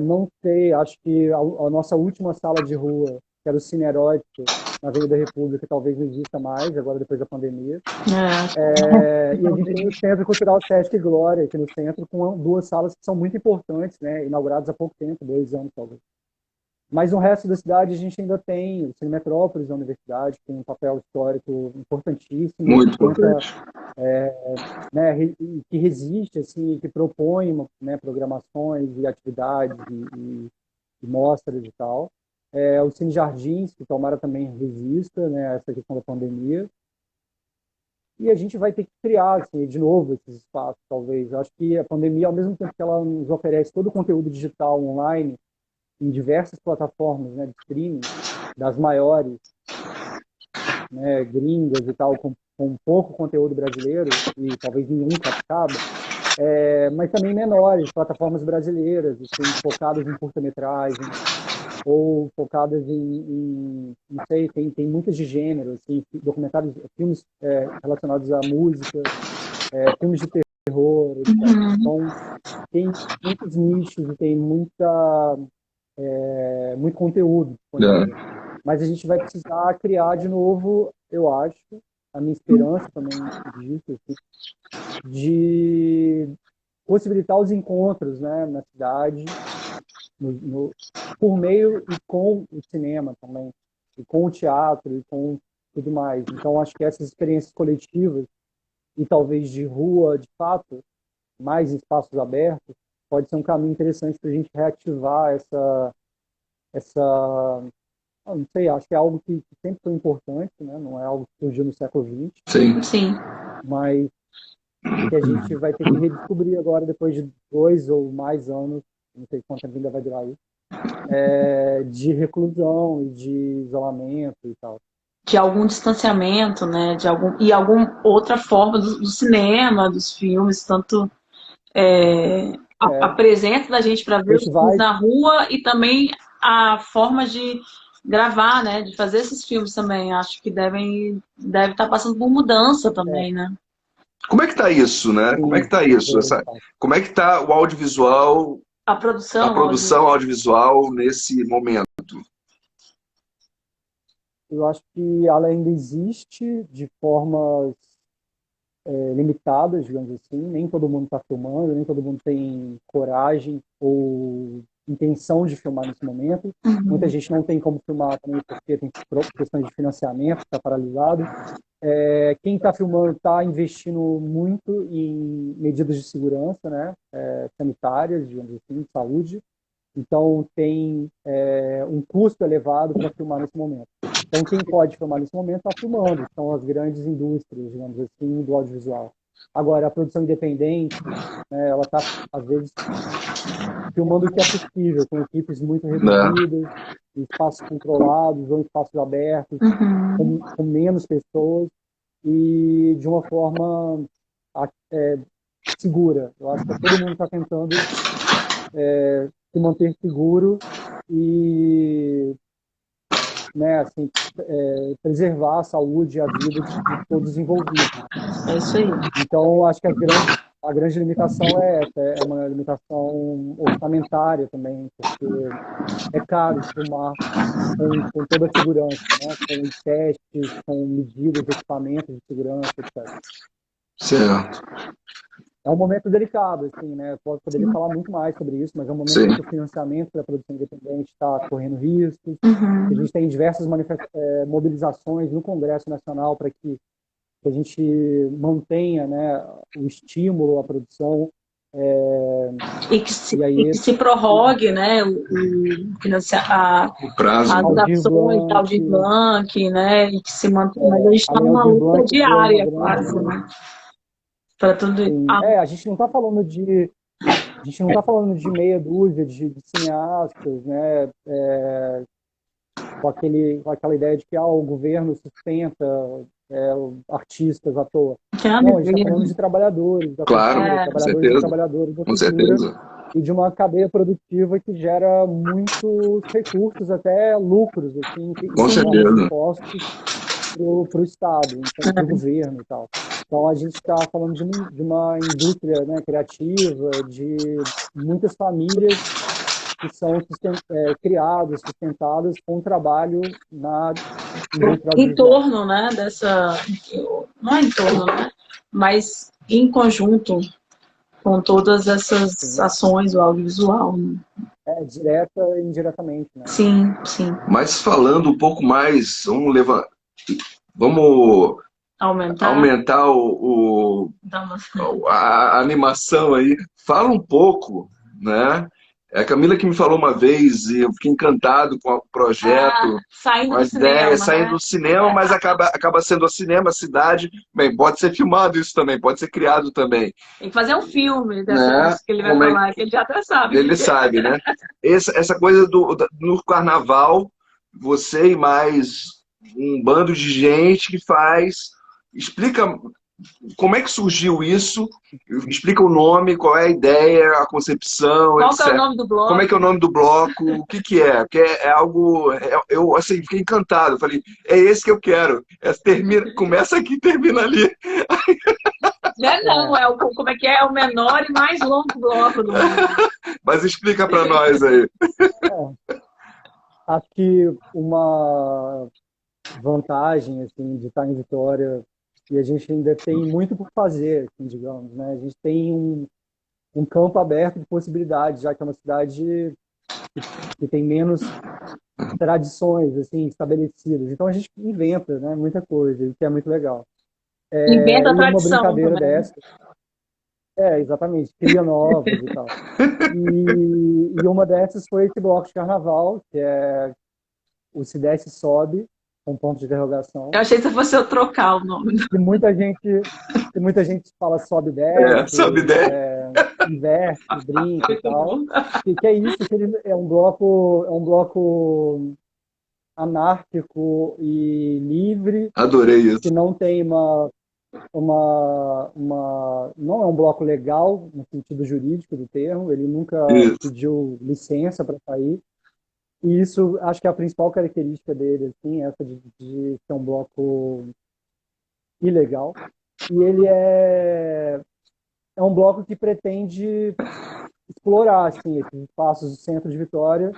Não sei, acho que a nossa última sala de rua, que era o Cine Erótico, na Avenida República, talvez não exista mais, agora depois da pandemia. E a gente tem o Centro Cultural Sesc Glória, aqui no centro, com 2 salas que são muito importantes, né, inauguradas há pouco tempo, 2 anos talvez. Mas no resto da cidade a gente ainda tem o Cine Metrópolis da universidade, que tem um papel histórico importantíssimo. Muito importante. Né, que resiste, assim, que propõe, né, programações e atividades e mostras e tal. O Cine Jardins, que tomara também resista, né, a essa questão da pandemia. E a gente vai ter que criar, assim, de novo esses espaços, talvez. Eu acho que a pandemia, ao mesmo tempo que ela nos oferece todo o conteúdo digital online, em diversas plataformas, né, de streaming, das maiores, né, gringas e tal, com pouco conteúdo brasileiro, e talvez nenhum captado, mas também menores, plataformas brasileiras, assim, focadas em curta-metragem, ou focadas não sei, tem muitas de gênero, assim, documentários, filmes relacionados à música, filmes de terror, etc. Então, tem muitos nichos e tem muito conteúdo disponível. É. Mas a gente vai precisar criar de novo, eu acho, a minha esperança também disso, assim, de possibilitar os encontros, né, na cidade, por meio e com o cinema também, e com o teatro, e com tudo mais. Então, acho que essas experiências coletivas, e talvez de rua, de fato, mais espaços abertos, pode ser um caminho interessante para a gente reativar essa não sei, acho que é algo que sempre foi importante, né? Não é algo que surgiu no século XX, Sim. Sim. mas que a gente vai ter que redescobrir agora, depois de 2 ou mais anos, não sei quanto tempo ainda vai durar isso, de reclusão e de isolamento e tal. De algum distanciamento, né? E alguma outra forma do cinema, dos filmes, tanto a presença da gente para ver os filmes Festivais, na rua e também a forma de gravar, né? De fazer esses filmes também. Acho que deve estar passando por mudança também, né? Como é que tá isso, né? Como é que sim, tá isso? Como é que tá o audiovisual, A a produção, produção audiovisual nesse momento? eu acho que ela ainda existe de formas limitadas, digamos assim. Nem todo mundo está filmando, nem todo mundo tem coragem ou intenção de filmar nesse momento. Muita gente não tem como filmar também porque tem questões de financiamento, está paralisado. Quem está filmando está investindo muito em medidas de segurança, né, sanitárias, digamos assim, de saúde. Então tem um custo elevado para filmar nesse momento. Então quem pode filmar nesse momento está filmando, são as grandes indústrias, digamos assim, do audiovisual. Agora, a produção independente, né, ela está, às vezes, filmando o que é possível, com equipes muito Né? reduzidas, em espaços controlados ou em espaços abertos, com menos pessoas e de uma forma segura. Eu acho que todo mundo está tentando se manter seguro e, né, assim, preservar a saúde e a vida de todos os envolvidos. É isso aí. Então, acho que a grande limitação é essa, é uma limitação orçamentária também, porque é caro filmar com toda a segurança, né? Com testes, com medidas, equipamentos de segurança, etc. Certo. É um momento delicado, assim, né? Poderia falar muito mais sobre isso, mas é um momento Sim. em que o financiamento da produção independente está correndo riscos. A gente tem diversas mobilizações no Congresso Nacional para que a gente mantenha, né, o estímulo à produção. E que se prorrogue, né, O prazo. as ações da Aldir Blanc, né, e que se mantenha. Mas a gente está numa luta diária, quase, né, para tudo isso. A gente não está falando de meia dúzia de cineastas, né, com aquela ideia de que o governo sustenta artistas à toa. Não, a gente está falando de trabalhadores da cultura, trabalhadores e trabalhadoras da cultura, e de uma cadeia produtiva que gera muitos recursos, até lucros, assim, Com certeza. impostos para o Estado, então, para o governo e tal. Então, a gente está falando de uma indústria, né, criativa, de muitas famílias que são criadas, sustentadas com trabalho na indústria audiovisual. Em torno, né, não é em torno, né, mas em conjunto com todas essas ações do audiovisual. Né? Direta e indiretamente, né? Sim, sim. Mas falando um pouco mais, vamos aumentar a animação aí. Fala um pouco, né, É a Camila que me falou uma vez, e eu fiquei encantado com o projeto, Saindo com a do ideia, cinema, saindo né? do cinema, mas acaba sendo o cinema, a cidade. Bem, pode ser filmado isso também, pode ser criado também, Tem que fazer um filme dessa né? que ele vai Como é falar, que ele já até sabe. ele sabe, né? Essa coisa no carnaval, você e mais um bando de gente que faz. Explica como é que surgiu isso, explica o nome, qual é a ideia, a concepção, Qual que é o etc. nome do Como é que é o bloco? nome do bloco, o que que é? Porque é algo. Eu assim, fiquei encantado. Falei, é esse que eu quero. Começa aqui e termina ali. Não, É, como é que é? É o menor e mais longo bloco do mundo. Mas explica para nós aí. é. Acho que uma vantagem assim de estar em Vitória e a gente ainda tem muito por fazer, assim, digamos, né? A gente tem um campo aberto de possibilidades, já que é uma cidade que tem menos tradições assim estabelecidas. Então a gente inventa, né, muita coisa, o que é muito legal. Inventa a E uma tradição brincadeira também. dessa, exatamente, cria novas e tal. E uma dessas foi esse bloco de carnaval, que é o Se Desce Sobe, com ponto de interrogação. Eu achei que você fosse eu trocar o nome. E muita gente fala sobe e Sobe desce, ideia. inverte, brinca e Muito tal. bom. Que é isso, que ele é um bloco anárquico e livre, Adorei que isso. não tem não é um bloco legal no sentido jurídico do termo, ele nunca Isso. pediu licença para sair. E isso acho que é a principal característica dele, assim, essa de ser um bloco ilegal. E ele é um bloco que pretende explorar assim, esses espaços do centro de Vitória,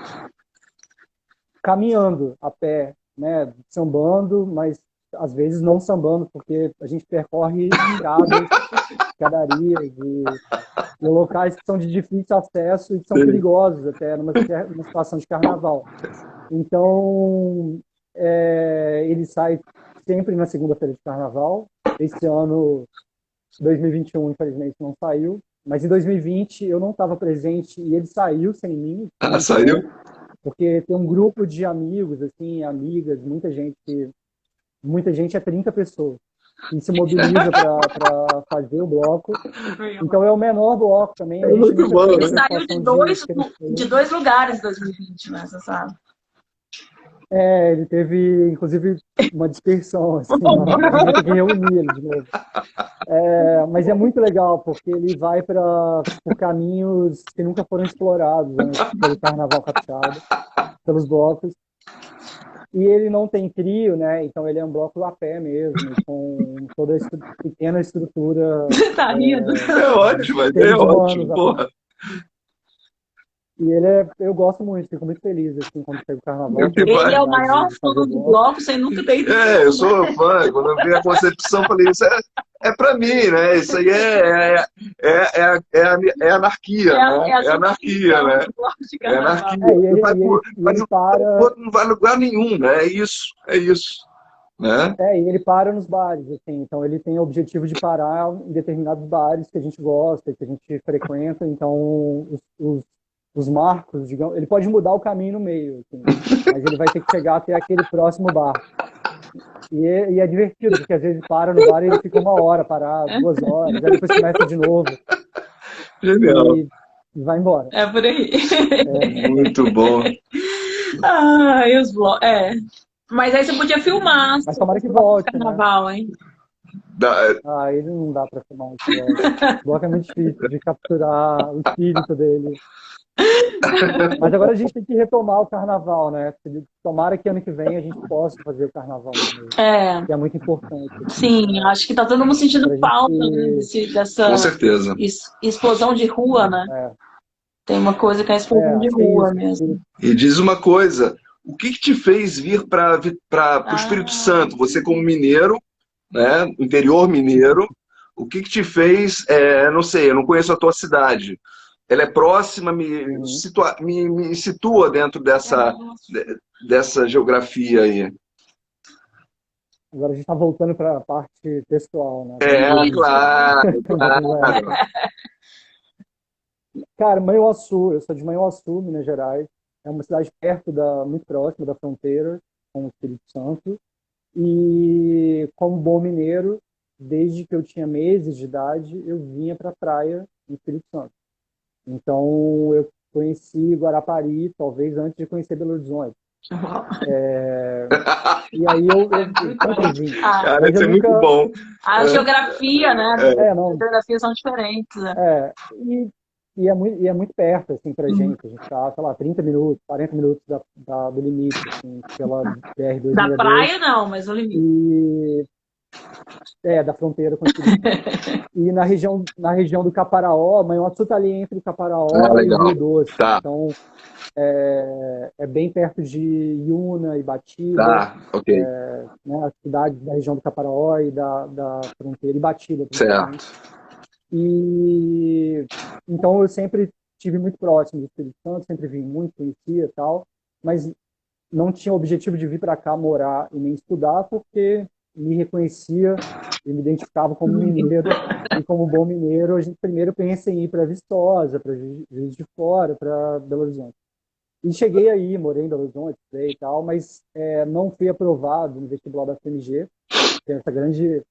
caminhando a pé, né, sambando, mas às vezes não sambando, porque a gente percorre escadas, escadarias e locais que são de difícil acesso e que são Sim. perigosos até numa situação de carnaval. Então, ele sai sempre na segunda-feira de carnaval. Esse ano, 2021, infelizmente, não saiu. Mas em 2020 eu não estava presente e ele saiu sem mim, foi Ah, muito bom, saiu? porque tem um grupo de amigos, assim, amigas, muita gente é 30 pessoas, que se mobiliza para fazer o bloco. Então é o menor bloco também, É a gente muito nunca bom, teve Ele né? saiu preocupação de de crescer. dois lugares em 2020, né? Você sabe? Ele teve, inclusive, uma dispersão, assim, a gente vai ter que reunir ele de novo. Mas é muito legal, porque ele vai por caminhos que nunca foram explorados antes pelo Carnaval Capixaba, pelos blocos. E ele não tem trio, né? Então ele é um bloco a pé mesmo, com toda a pequena estrutura Você tá rindo? É de ótimo, a ideia é seres humanos ótima, a pé. porra. E eu gosto muito, fico muito feliz assim, quando chega o Eu Carnaval, que tenho a Ele é o oportunidade maior de fã fazer do bloco. bloco sem nunca ter ido. eu sou fã. Quando eu vi a concepção, falei, isso é para mim, né? Isso aí é anarquia, né? É a É anarquia, superstição né? do bloco de É carnaval. anarquia. E ele O para outro não vai a lugar nenhum, né? É isso, né? E ele para nos bares, assim, então ele tem o objetivo de parar em determinados bares que a gente gosta, que a gente frequenta, então os marcos, digamos, ele pode mudar o caminho no meio, assim, mas ele vai ter que chegar até aquele próximo bar. E é divertido, porque às vezes para no bar e ele fica 1 hora parado, 2 horas, aí depois começa de novo Genial. e vai embora. É por aí. Muito bom. Ai, os blocos. É. Mas aí você podia filmar Mas tomara que esse bloco de volte, né? carnaval, hein? Ele não dá para filmar esse bloco. Esse bloco é muito difícil de capturar o espírito dele. Mas agora a gente tem que retomar o carnaval, né? Tomara que ano que vem a gente possa fazer o carnaval de novo, É, que é muito importante, assim, sim, acho que tá todo mundo sentindo para a falta, né, gente. Com dessa certeza. explosão de rua, né? É, Tem uma coisa que é a explosão de acho que é rua isso. mesmo. E diz uma coisa, o que te fez vir para o Espírito Ah, Santo? Você como mineiro, né, interior mineiro, o que te fez, não sei, eu não conheço a tua cidade. Ela é próxima, Uhum. me situa dentro dessa geografia aí. Agora a gente está voltando para a parte pessoal, né? Agora É, entendi. claro, Mas, claro. Cara, Manhuaçu, eu sou de Manhuaçu, Minas Gerais. É uma cidade muito próxima da fronteira com o Espírito Santo. E como bom mineiro, desde que eu tinha meses de idade, eu vinha para a praia no Espírito Santo. Então eu conheci Guarapari, talvez antes de conhecer Belo Horizonte. E aí eu sempre vim. Cara, Mas isso eu é muito nunca. bom. A geografia, né? As Não. geografias são diferentes. Né? E é muito perto, assim, pra gente. A gente tá, sei lá, 30 minutos, 40 minutos do limite, assim, pela Da BR-262. praia, não, mas o limite. E da fronteira com o Espírito Santo. E na região do Caparaó, Manhuaçu está ali entre o Caparaó e o Legal. Rio Doce. Tá, Então, é bem perto de Iuna, Ibatiba, tá, ok. né, as cidades da região do Caparaó e da fronteira, Ibatiba, principalmente. Certo. E então eu sempre tive muito próximo do Espírito Santo, sempre vim muito, conhecia e tal, mas não tinha o objetivo de vir para cá morar e nem estudar, porque me reconhecia e me identificava como mineiro. E como bom mineiro, a gente primeiro pensa em ir para Viçosa, para Juiz de Fora, para Belo Horizonte. E cheguei aí, morei em Belo Horizonte, estudei e tal, mas não fui aprovado no vestibular da FMG. Tem essa grande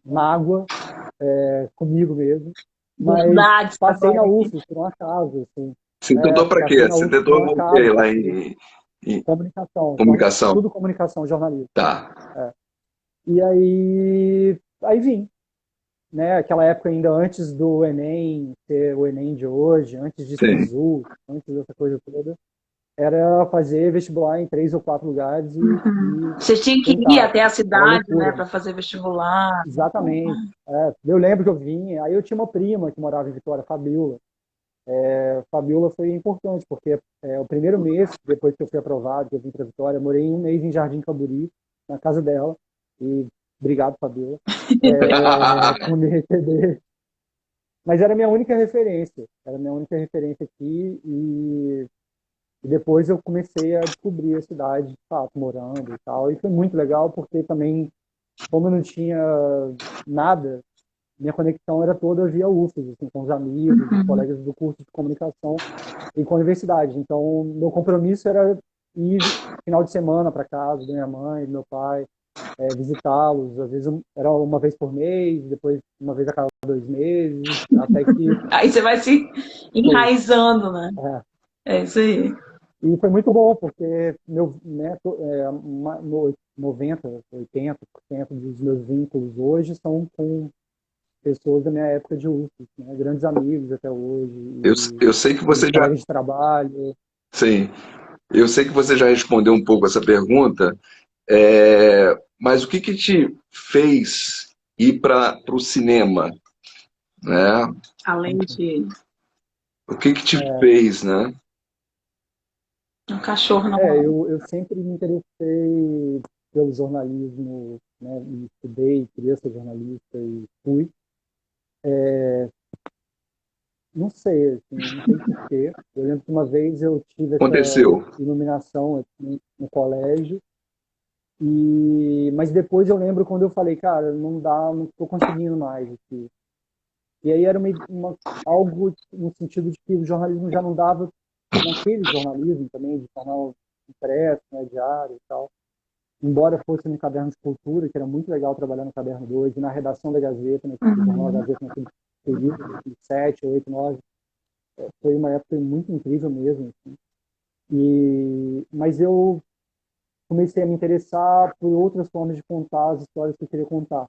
mágoa comigo mesmo. Mas Verdade, passei na agora. UFES por um acaso. Assim, Você tentou para passei quê? na Você UFES por um tentou o quê acaso. lá em Comunicação, comunicação? tudo comunicação, jornalismo. Tá, E aí vim, né? Aquela época ainda antes do Enem ser o Enem de hoje, antes de sim. SISU, antes dessa coisa toda, era fazer vestibular em 3 ou 4 lugares e Você tinha que ir tentar. até a Aquela cidade, né, loucura. para fazer vestibular. Exatamente. Eu lembro que eu vim, aí eu tinha uma prima que morava em Vitória, Fabiola. Fabiola foi importante, porque o primeiro mês, depois que eu fui aprovado, que eu vim para Vitória, eu morei 1 mês em Jardim Camburi, na casa dela, e obrigado, Fabiola, por me receber. Mas era a minha única referência aqui, e depois eu comecei a descobrir a cidade, de fato, morando e tal, e foi muito legal, porque também, como eu não tinha nada, minha conexão era toda via UFES, assim, com os amigos, os colegas do curso de comunicação e com a universidade. Então, meu compromisso era ir final de semana para casa da minha mãe, do meu pai, visitá-los. Às vezes era uma vez por mês, depois uma vez a cada 2 meses, até que Aí você vai se foi. enraizando, né? É. É isso aí. E foi muito bom, porque meu neto, 90, 80% dos meus vínculos hoje são com pessoas da minha época de UFES, né? Grandes amigos até hoje, Eu, e, eu sei que e você já, colegas de trabalho. sim, eu sei que você já respondeu um pouco essa pergunta, mas o que que te fez ir para o cinema, né? Além de O que que te fez, né? um cachorro na mão. Eu sempre me interessei pelo jornalismo, né? E estudei, queria ser jornalista e fui. Não sei, assim, não sei porquê. Eu lembro que uma vez eu tive essa Aconteceu. iluminação assim, no colégio, mas depois eu lembro quando eu falei, cara, não dá, não estou conseguindo mais aqui. E aí era algo no sentido de que o jornalismo já não dava, naquele jornalismo também, de jornal impresso, né, diário e tal. Embora fosse no caderno de cultura, que era muito legal trabalhar no caderno 2 e na redação da Gazeta, do jornal da Gazeta naquele período, 2007, 8, 9, foi uma época muito incrível mesmo. Assim. Mas eu comecei a me interessar por outras formas de contar as histórias que eu queria contar.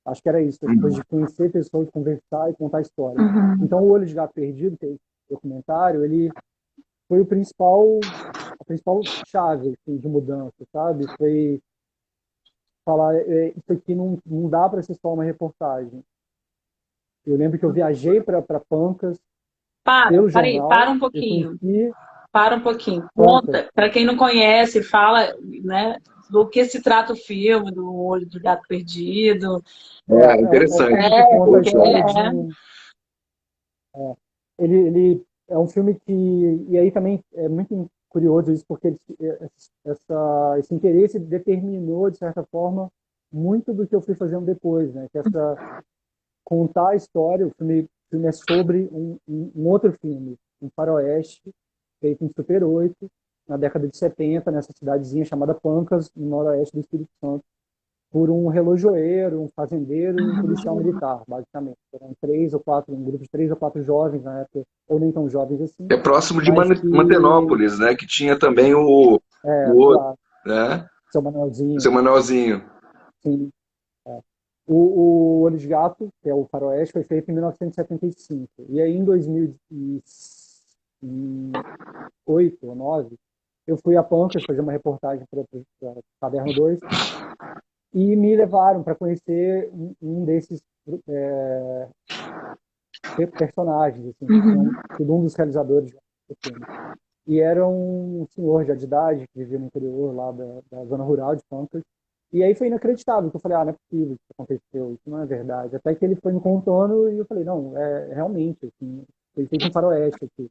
Acho que era isso, depois de conhecer pessoas, conversar e contar histórias. Então, O Olho de Gato Perdido, que é esse documentário, ele foi a principal chave assim, de mudança, sabe? Foi falar, isso aqui não dá para ser só uma reportagem. Eu lembro que eu viajei para Pancas pelo Para jornal, um eu pouquinho. conheci Para um pouquinho. Pancas. Conta, para quem não conhece, fala, né, do que se trata o filme, do Olho do Gato Perdido. É um Interessante. filme que conta a Poxa, história de um. Ele é um filme que. E aí também é muito curioso isso, porque esse interesse determinou, de certa forma, muito do que eu fui fazendo depois, né? Que contar a história, o filme filme é sobre um outro filme, um faroeste, feito em Super 8, na década de 70, nessa cidadezinha chamada Pancas, no noroeste do Espírito Santo, por um relojoeiro, um fazendeiro e um policial militar, basicamente. Eram um grupo de 3 ou 4 jovens na época, ou nem tão jovens assim, É próximo de mas que, Mantenópolis, né? Que tinha também o outro, lá, né? seu O Manuelzinho, seu Manuelzinho. sim. O Olho de Gato, que é o faroeste, foi feito em 1975. E aí, em 2008 ou 2009, eu fui a Pancas fazer uma reportagem para o Caderno 2 e me levaram para conhecer um desses personagens, assim, que tinham sido um dos realizadores do filme. E era um senhor já de idade, que vivia no interior lá da zona rural de Pancas. E aí foi inacreditável, que eu falei, não é possível que isso aconteceu, isso não é verdade. Até que ele foi me contando e eu falei, não, é realmente, assim, foi feito um faroeste aqui.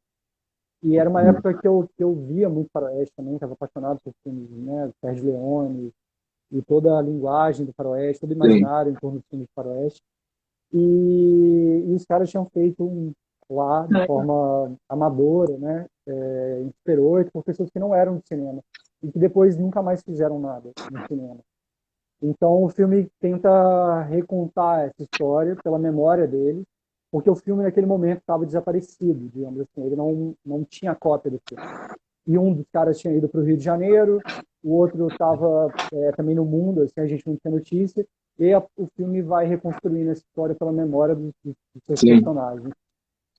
E era uma época que eu via muito faroeste também, estava apaixonado por filmes, né, Sérgio Leone, e toda a linguagem do faroeste, todo o Sim. imaginário em torno do filme de faroeste. E os caras tinham feito lá de forma amadora, né, em Super 8, por pessoas que não eram de cinema e que depois nunca mais fizeram nada no cinema. Então o filme tenta recontar essa história pela memória dele, porque o filme naquele momento estava desaparecido, digamos assim, ele não tinha cópia do filme. E um dos caras tinha ido para o Rio de Janeiro, o outro estava também no mundo, assim, a gente não tinha notícia, e aí o filme vai reconstruindo essa história pela memória dos seus Sim. personagens.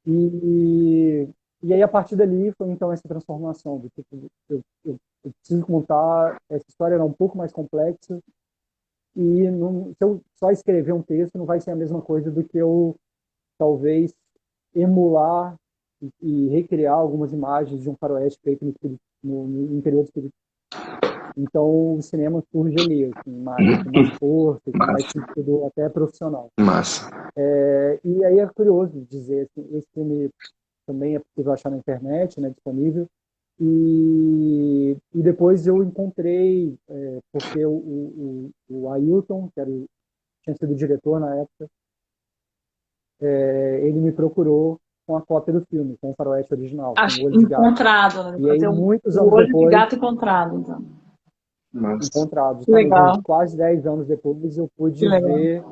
E aí, a partir dali, foi então essa transformação. Do tipo, eu preciso contar, essa história era um pouco mais complexa, e se eu só escrever um texto, não vai ser a mesma coisa do que eu, talvez, emular e recriar algumas imagens de um faroeste feito no interior do Espírito. Então, o cinema surge ali, assim, com mais força, com mais sentido até profissional. Massa. E aí é curioso dizer, assim, esse filme também é possível achar na internet, né, disponível. E depois eu encontrei, porque o Ailton, tinha sido diretor na época, ele me procurou com a cópia do filme, com o faroeste original, Acho com o Olho de Gato. encontrado, né? E aí, Fazer muitos o anos olho de depois, gato encontrado, então. Massa. encontrados, justamente Legal. quase 10 anos depois, eu Que pude legal. ver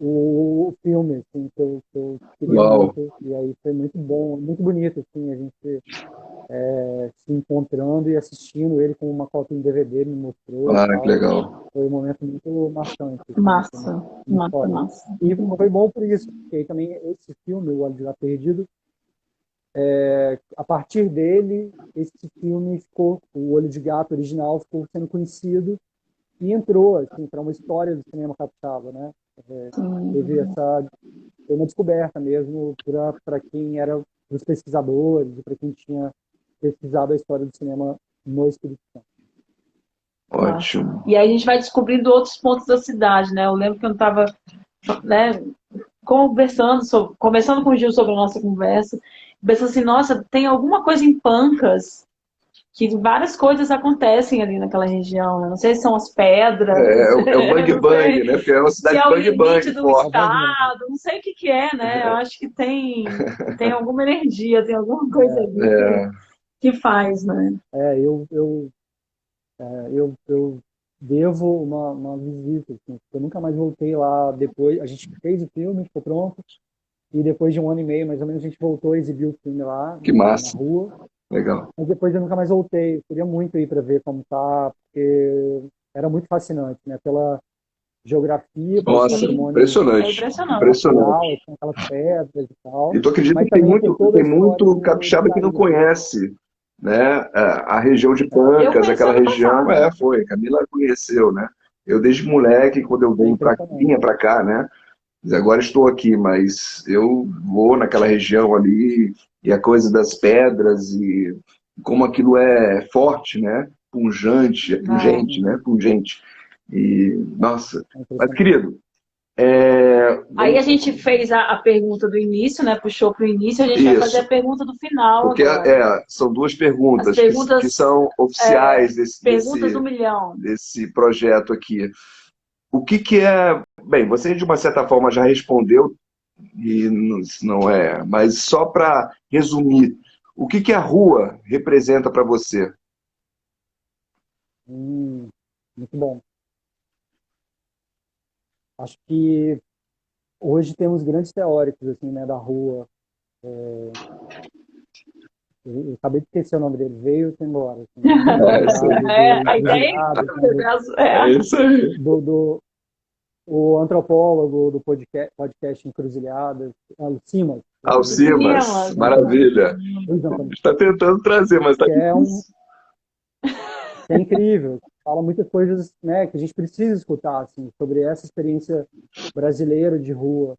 o filme, assim, que eu queria Uau. muito. E aí foi muito bom, muito bonito, assim, a gente se encontrando e assistindo. Ele com uma cópia em DVD me mostrou e Ah, que tal. legal. Foi um momento muito marcante, assim, Massa, muito massa, foda. massa. E foi bom por isso, porque aí também esse filme, O Olho de Gato Perdido, a partir dele, esse filme ficou, o Olho de Gato original ficou sendo conhecido e entrou assim, para uma história do cinema capixaba, né? Teve uma descoberta mesmo para quem era os pesquisadores e para quem tinha pesquisado a história do cinema no Espírito Santo. Ótimo. E aí a gente vai descobrindo outros pontos da cidade, né? Eu lembro que eu estava, né, conversando com o Gil sobre a nossa conversa, pensando assim, nossa, tem alguma coisa em Pancas que várias coisas acontecem ali naquela região, né? Não sei se são as pedras, É o Bang não Bang, sei né? Porque é uma se cidade é o Bang limite Bang do forte. estado, não sei o que é, né? Eu acho que tem alguma energia, tem alguma coisa ali que faz, né? Eu devo uma visita, assim, porque eu nunca mais voltei lá depois. A gente fez o filme, ficou pronto, e depois de 1 ano e meio, mais ou menos, a gente voltou a exibir o filme lá Que na massa. rua. Legal. Mas depois eu nunca mais voltei. Eu queria muito ir para ver como tá, porque era muito fascinante, né? Pela geografia, pelo Nossa, patrimônio É impressionante. impressionante. Impressionante. natural, com aquelas pedras e tal, E tu acredita mas que tem também por toda a tem história muito do capixaba que não garimpo. conhece, né? A região de Eu Pancas, conheci aquela ano região, passado. foi. Camila conheceu, né? Eu desde moleque, quando eu É vinha impressionante. para cá, né? Agora estou aqui, mas eu vou naquela região ali e a coisa das pedras e como aquilo é forte, né? Pungente, né? Pungente. E, nossa. É Mas, impressionante. querido, Aí a vamos... gente fez a pergunta do início, né? Puxou para o início, a gente vai fazer Isso. a pergunta do final Porque agora. são duas As perguntas que perguntas, são oficiais perguntas do milhão. desse projeto aqui. O que é... Bem, você de uma certa forma já respondeu e não é. Mas só para resumir, o que a rua representa para você? Hum, muito bom. Acho que hoje temos grandes teóricos assim, né, da rua. Eu acabei de esquecer o nome dele, veio e foi embora. Assim, É isso aí. A ideia É isso aí. o antropólogo do podcast Encruzilhadas, Simas, Alcimas, maravilha. Luiz A Antônio, gente está tentando trazer, mas está que é difícil. que é incrível, fala muitas coisas, né, que a gente precisa escutar assim, sobre essa experiência brasileira de rua.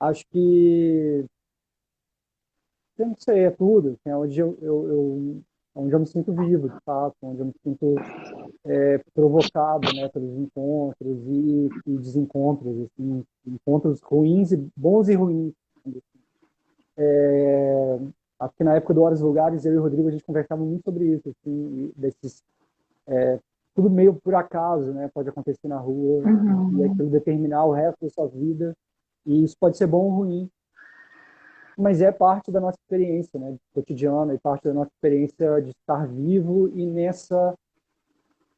Acho que eu não sei, é tudo, assim, é onde eu me sinto vivo, de fato, onde eu me sinto provocado, né, pelos encontros e desencontros, assim, encontros ruins e bons e ruins. Acho que na época do Horas e Lugares, eu e o Rodrigo, a gente conversava muito sobre isso, assim, desses, tudo meio por acaso, né, pode acontecer na rua e aquilo determinar o resto da sua vida, e isso pode ser bom ou ruim, mas é parte da nossa experiência, né, cotidiana e parte da nossa experiência de estar vivo e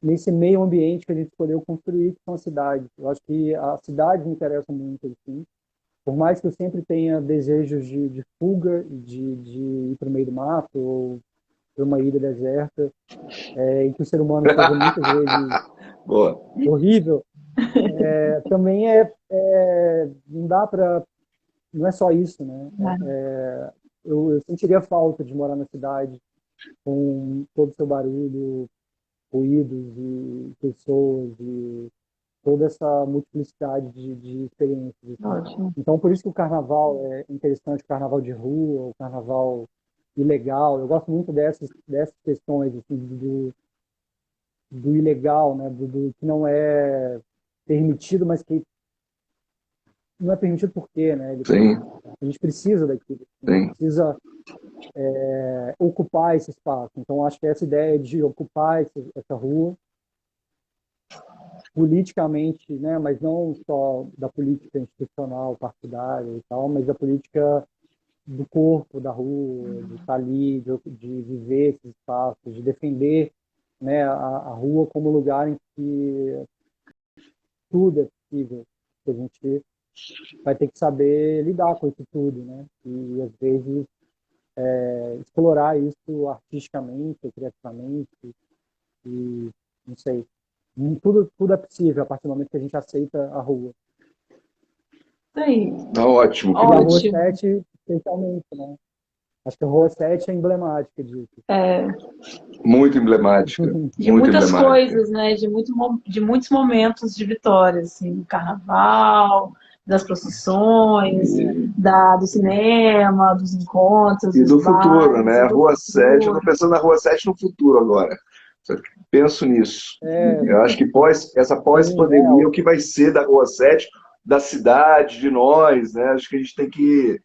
nesse meio ambiente que a gente escolheu construir, que são as cidades. Eu acho que a cidade me interessa muito, assim. Por mais que eu sempre tenha desejos de fuga, de ir para o meio do mato ou para uma ilha deserta, em que o ser humano seja muitas vezes Boa. horrível, também não dá para, não é só isso, né? Eu sentiria falta de morar na cidade com todo o seu barulho, ruídos e pessoas e toda essa multiplicidade de experiências. Assim. Ótimo. Então, por isso que o carnaval é interessante, o carnaval de rua, o carnaval ilegal. Eu gosto muito dessas questões assim, do ilegal, né? Do que não é permitido, mas que não é permitido por quê, né? Sim, A gente precisa daquilo, a gente sim. precisa ocupar esse espaço. Então, acho que essa ideia de ocupar essa rua politicamente, né, mas não só da política institucional, partidária e tal, mas da política do corpo, da rua, de estar ali, de viver esses espaços, de defender, né, a rua como lugar em que tudo é possível, que a gente vai ter que saber lidar com isso tudo, né, e às vezes explorar isso artisticamente, criativamente, e não sei, tudo é possível a partir do momento que a gente aceita a rua. Sim. Tá ótimo. E a Rua Ótimo. 7, especialmente, né? Acho que a Rua 7 é emblemática disso. Muito emblemática. De Muito muitas emblemática. coisas, né? De muitos momentos de Vitória, assim, do carnaval, das procissões, do cinema, dos encontros, E dos do futuro, bares, né? A do Rua 7, eu futuro. estou pensando na Rua 7 no futuro agora. Penso nisso. Eu acho que essa pós-pandemia, o que vai ser da Rua 7, da cidade, de nós, né? Acho que a gente tem que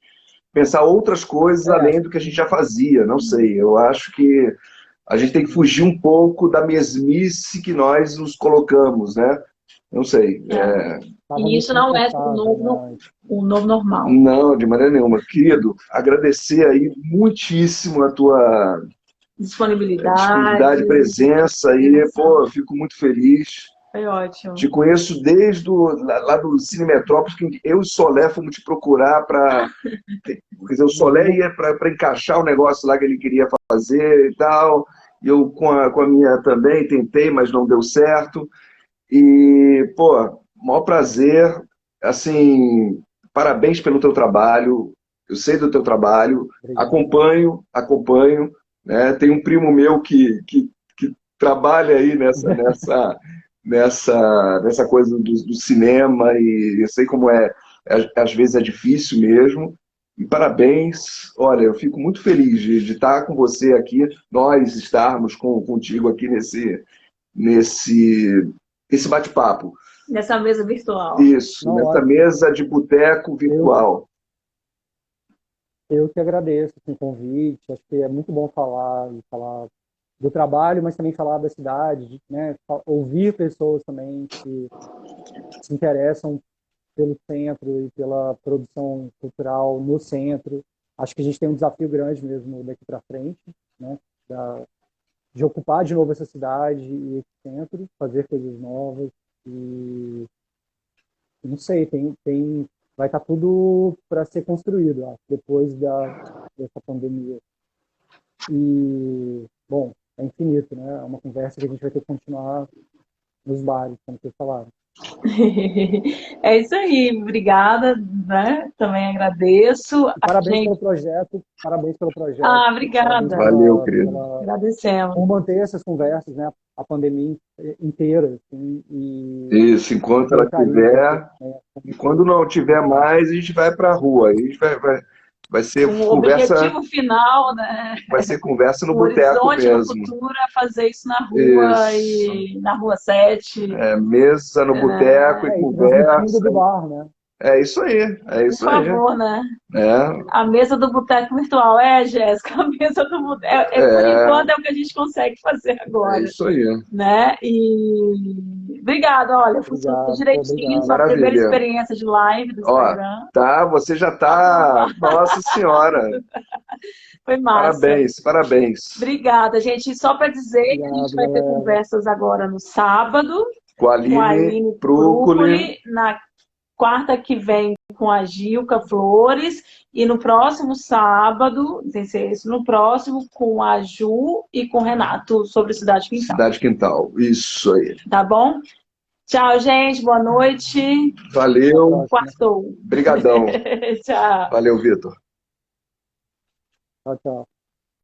pensar outras coisas além do que a gente já fazia, não sei. Eu acho que a gente tem que fugir um pouco da mesmice que nós nos colocamos, né? Não sei. E isso não é o novo normal. Não, de maneira nenhuma. Querido, agradecer aí muitíssimo a tua disponibilidade, presença aí. Pô, eu fico muito feliz. Foi ótimo. Te conheço desde lá do Cine Metrópolis, que eu e o Solé fomos te procurar para... Quer dizer, o Solé ia para encaixar o negócio lá que ele queria fazer e tal. E eu com a minha também tentei, mas não deu certo. E, pô, maior prazer. Assim, parabéns pelo teu trabalho. Eu sei do teu trabalho. Obrigado. Acompanho. Né? Tem um primo meu que trabalha aí nessa coisa do cinema e eu sei como às vezes é difícil mesmo. E parabéns, olha, eu fico muito feliz de estar com você aqui, nós estarmos contigo aqui nesse bate-papo. Nessa mesa virtual. Isso, nessa mesa de boteco virtual. Eu que agradeço o convite, acho que é muito bom falar do trabalho, mas também falar da cidade, né? Ouvir pessoas também que se interessam pelo centro e pela produção cultural no centro. Acho que a gente tem um desafio grande mesmo daqui para frente, né? De ocupar de novo essa cidade e esse centro, fazer coisas novas e não sei, vai estar tudo para ser construído, acho, depois dessa pandemia. E, bom, é infinito, né? É uma conversa que a gente vai ter que continuar nos bares, como vocês falaram. É isso aí, obrigada, né? Também agradeço. E parabéns Gente... pelo projeto, parabéns pelo projeto. Ah, Parabéns obrigada. Valeu, querido. Agradecemos. por manter essas conversas, né? A pandemia inteira, assim, Isso, enquanto pelo ela carinho tiver. né? E quando não tiver mais, a gente vai para a rua. Aí a gente vai ser O conversa, objetivo final, né? vai ser conversa no O boteco horizonte no mesmo. futuro é fazer isso na rua Isso. e na Rua 7. Mesa no boteco e E transmitindo conversa. do bar, né? É isso aí, é Por isso aí. favor, né? É, A mesa do boteco virtual. Jéssica, a mesa do boteco. Por enquanto é o que a gente consegue fazer é agora. isso aí. Né? E obrigada, olha, funcionou Obrigado, direitinho, obrigado. sua primeira Maravilha. experiência de live do Ó, Instagram. tá, você já tá. Nossa Senhora! Foi massa. Parabéns, parabéns. Obrigada, gente. E só para dizer que a Obrigado, gente vai ter galera. conversas agora no sábado Com a com a Aline Aline Prúcoli. Prúcoli, na quarta que vem com a Gilca Flores e no próximo sábado, sem ser esse, no próximo com a Ju e com o Renato sobre Cidade Quintal. Cidade Quintal, isso aí. Tá bom? Tchau, gente. Boa noite. Valeu. Quartou. Brigadão. Tchau. Valeu, Vitor. Tchau, tchau.